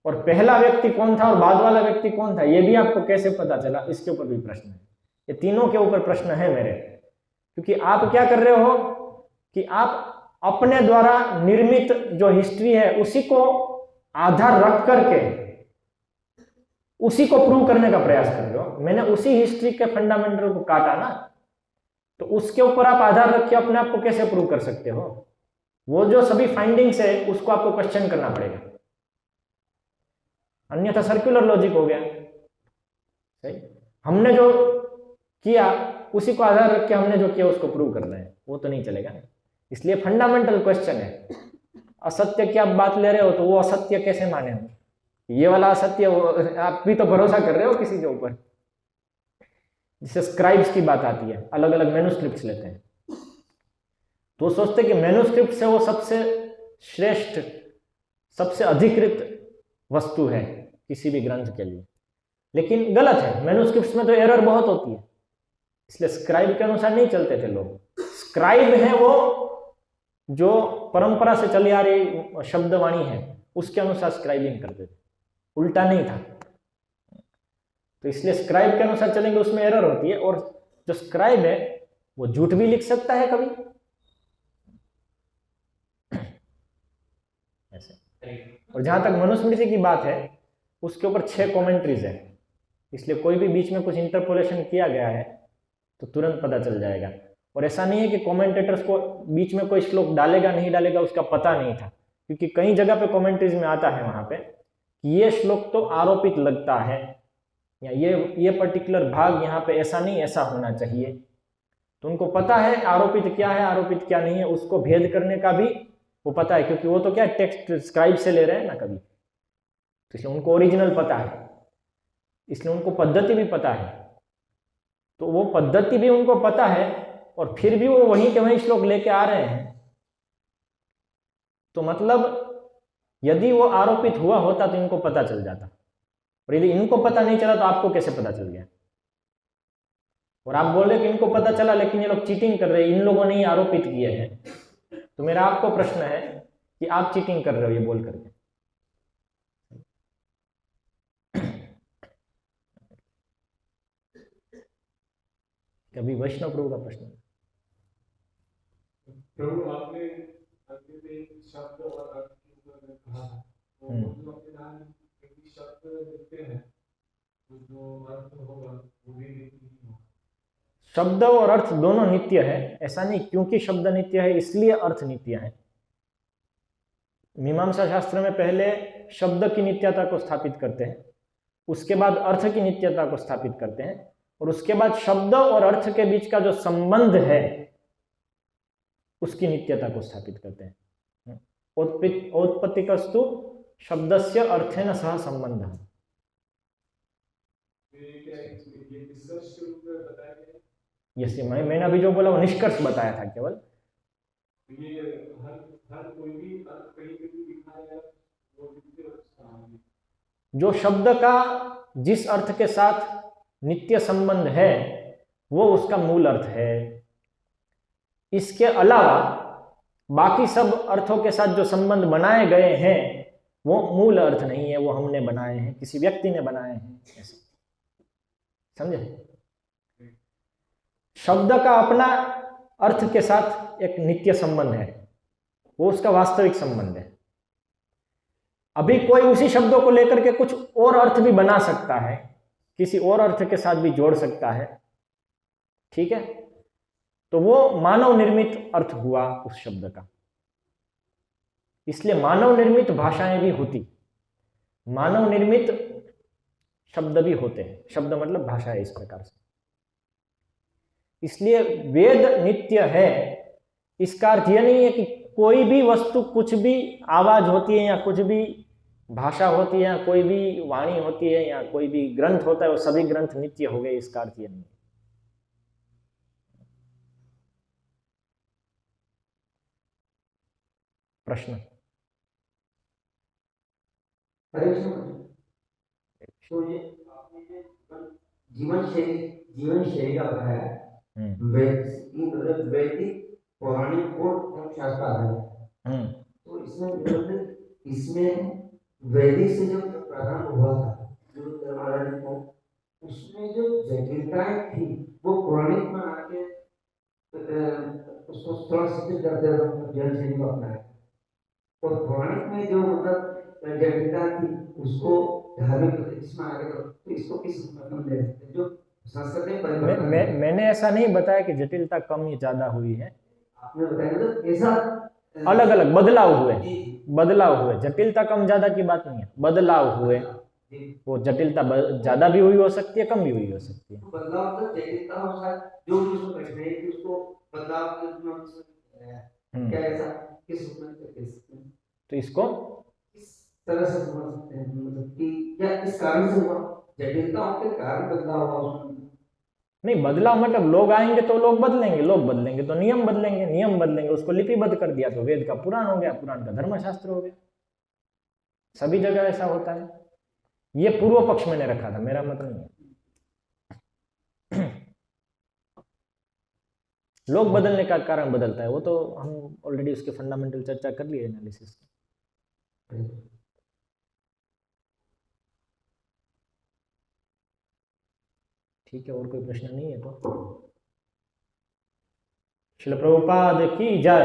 [SPEAKER 1] और पहला व्यक्ति कौन था और बाद वाला व्यक्ति कौन था, ये भी आपको कैसे पता चला, इसके ऊपर भी प्रश्न है। ये तीनों के ऊपर प्रश्न है मेरे। क्योंकि आप क्या कर रहे हो कि आप अपने द्वारा निर्मित जो हिस्ट्री है उसी को आधार रख करके उसी को प्रूव करने का प्रयास कर रहे हो। मैंने उसी हिस्ट्री के फंडामेंटल को काटा ना, तो उसके ऊपर आप आधार रख के अपने आप को कैसे प्रूव कर सकते हो? वो जो सभी फाइंडिंग्स है उसको आपको क्वेश्चन करना पड़ेगा, अन्यथा सर्कुलर लॉजिक हो गया, सही। हमने जो किया उसी को आधार रख के हमने जो किया उसको प्रूव करना है, वो तो नहीं चलेगा ना। इसलिए फंडामेंटल क्वेश्चन है। असत्य की आप बात ले रहे हो तो वो असत्य कैसे माने हम? ये वाला असत्य, आप भी तो भरोसा कर रहे हो किसी के ऊपर। जिसे स्क्राइब्स की बात आती है, अलग अलग मैन्युस्क्रिप्ट्स लेते हैं तो सोचते हैं कि मैन्युस्क्रिप्ट से वो सबसे श्रेष्ठ, सबसे अधिकृत वस्तु है किसी भी ग्रंथ के लिए, लेकिन गलत है। मैन्युस्क्रिप्ट्स में तो एरर बहुत होती है। इसलिए स्क्राइब के अनुसार नहीं चलते थे लोग। स्क्राइब है वो जो परंपरा से चली आ रही शब्दवाणी है उसके अनुसार स्क्राइबिंग करते थे, उल्टा नहीं था। तो इसलिए स्क्राइब के अनुसार चलेंगे उसमें एरर होती है। और जो स्क्राइब है वो झूठ भी लिख सकता है कभी ऐसे। और जहां तक मनुस्मृति की बात है उसके ऊपर 6 कमेंट्रीज है, इसलिए कोई भी बीच में कुछ इंटरपोलेशन किया गया है तो तुरंत पता चल जाएगा। और ऐसा नहीं है कि कमेंटेटर्स को बीच में कोई श्लोक डालेगा नहीं डालेगा उसका पता नहीं था, क्योंकि कई जगह पे कमेंट्रीज में आता है वहां पे कि ये श्लोक तो आरोपित लगता है, या ये पर्टिकुलर भाग यहाँ पे ऐसा नहीं ऐसा होना चाहिए। तो उनको पता है आरोपित क्या है आरोपित क्या नहीं है, उसको भेद करने का भी वो पता है, क्योंकि वो तो क्या टेक्स्ट स्क्राइब से ले रहे हैं ना कभी, तो इसलिए उनको ओरिजिनल पता है, इसलिए उनको पद्धति भी पता है। तो वो पद्धति भी उनको पता है और फिर भी वो वहीं के वहीं श्लोक लेके आ रहे हैं। तो मतलब यदि वो आरोपित हुआ होता तो इनको पता चल जाता, और यदि इनको पता नहीं चला तो आपको कैसे पता चल गया? और आप बोल रहे कि इनको पता चला लेकिन ये लोग चीटिंग कर रहे हैं, इन लोगों ने ही आरोपित किए हैं। तो मेरा आपको प्रश्न है कि आप चीटिंग कर रहे हो ये बोल करके। कभी वैष्णव प्रभु का प्रश्न।
[SPEAKER 2] प्रभु आपने शब्द और अर्थ के ऊपर कहा था, तो जो अपने ध्यान शब्द लिखते हैं तो जो अर्थ होगा वो भी नित्य होगा।
[SPEAKER 1] शब्द और अर्थ दोनों नित्य है, ऐसा नहीं क्योंकि शब्द नित्य है इसलिए अर्थ नित्य है। मीमांसा शास्त्र में पहले शब्द की नित्यता को स्थापित करते हैं, उसके बाद अर्थ की नित्यता को स्थापित करते हैं, और उसके बाद शब्द और अर्थ के बीच का जो संबंध है उसकी नित्यता को स्थापित करते हैं। औत्पत्तिकस्तु शब्दस्य अर्थेन सह संबंधः। यस, मैंने अभी जो बोला वो निष्कर्ष बताया था केवल।
[SPEAKER 2] ये हर कोई भी अर्थ कहीं पे भी दिखाया वो नित्य अर्थ,
[SPEAKER 1] जो शब्द का जिस अर्थ के साथ नित्य संबंध है वो उसका मूल अर्थ है। इसके अलावा बाकी सब अर्थों के साथ जो संबंध बनाए गए हैं वो मूल अर्थ नहीं है, वो हमने बनाए हैं, किसी व्यक्ति ने बनाए हैं, ऐसे समझे? शब्द का अपना अर्थ के साथ एक नित्य संबंध है, वो उसका वास्तविक संबंध है। अभी कोई उसी शब्दों को लेकर के कुछ और अर्थ भी बना सकता है, किसी और अर्थ के साथ भी जोड़ सकता है, ठीक है? तो वो मानव निर्मित अर्थ हुआ उस शब्द का। इसलिए मानव निर्मित भाषाएं भी होती, मानव निर्मित शब्द भी होते हैं। शब्द मतलब भाषा है इस प्रकार से। इसलिए वेद नित्य है, इसका अर्थ यह नहीं है कि कोई भी वस्तु, कुछ भी आवाज होती है या कुछ भी भाषा होती है या कोई भी वाणी होती है या कोई भी ग्रंथ होता है वो सभी ग्रंथ नित्य हो गए, इसका अर्थ यह नहीं। प्रश्न?
[SPEAKER 3] तो ये आपने जीवन शैली का बताया, वैदिक पौराणिक और शास्त्र है। तो इसमें वैदिक से जो प्रारंभ हुआ था, जो धर्माराधन को, उसमें जो जटिलताएं थी वो पौराणिक में आके उसको थोड़ा शिथिल करते हुए जीवन शैली को अपनाया, और पौराणिक में जो मतलब जटिलता थी उसको धार्मिक इसमें आगे, तो इसको किस मतलब ले सकते हैं जो संस्कृति परिवर्तन?
[SPEAKER 1] मैंने ऐसा नहीं बताया कि जटिलता कम या ज्यादा हुई है,
[SPEAKER 3] आपने बताया मतलब ऐसा
[SPEAKER 1] अलग अलग बदलाव हुए, जटिलता कम ज्यादा की बात नहीं है, बदलाव हुए। वो जटिलता ज्यादा भी हुई हो सकती है, कम भी हुई हो सकती है।
[SPEAKER 3] तो बदलाव तो जटिलता अनुसार जो भी उसमें प्रश्न है कि उसको बदलाव क्या ऐसा किस रूप में कर सकते हैं,
[SPEAKER 1] तो इसको
[SPEAKER 3] किस तरह से समझ सकते हैं, मतलब कि क्या इस कारण से हुआ, जटिलताओं के कारण बदलाव हुआ उसमें?
[SPEAKER 1] नहीं, बदलाव मतलब लोग आएंगे तो लोग बदलेंगे तो नियम बदलेंगे, उसको लिपिबद्ध कर दिया तो वेद का पुराण हो गया, पुराण का धर्मशास्त्र हो गया। सभी जगह ऐसा होता है। ये पूर्व पक्ष मैंने रखा था, मेरा मतलब नहीं है। लोग बदलने का कारण बदलता है, वो तो हम ऑलरेडी उसके फंडामेंटल चर्चा कर लिए एनालिसिस। ठीक है, और कोई प्रश्न नहीं है तो श्रील प्रभुपाद की जय।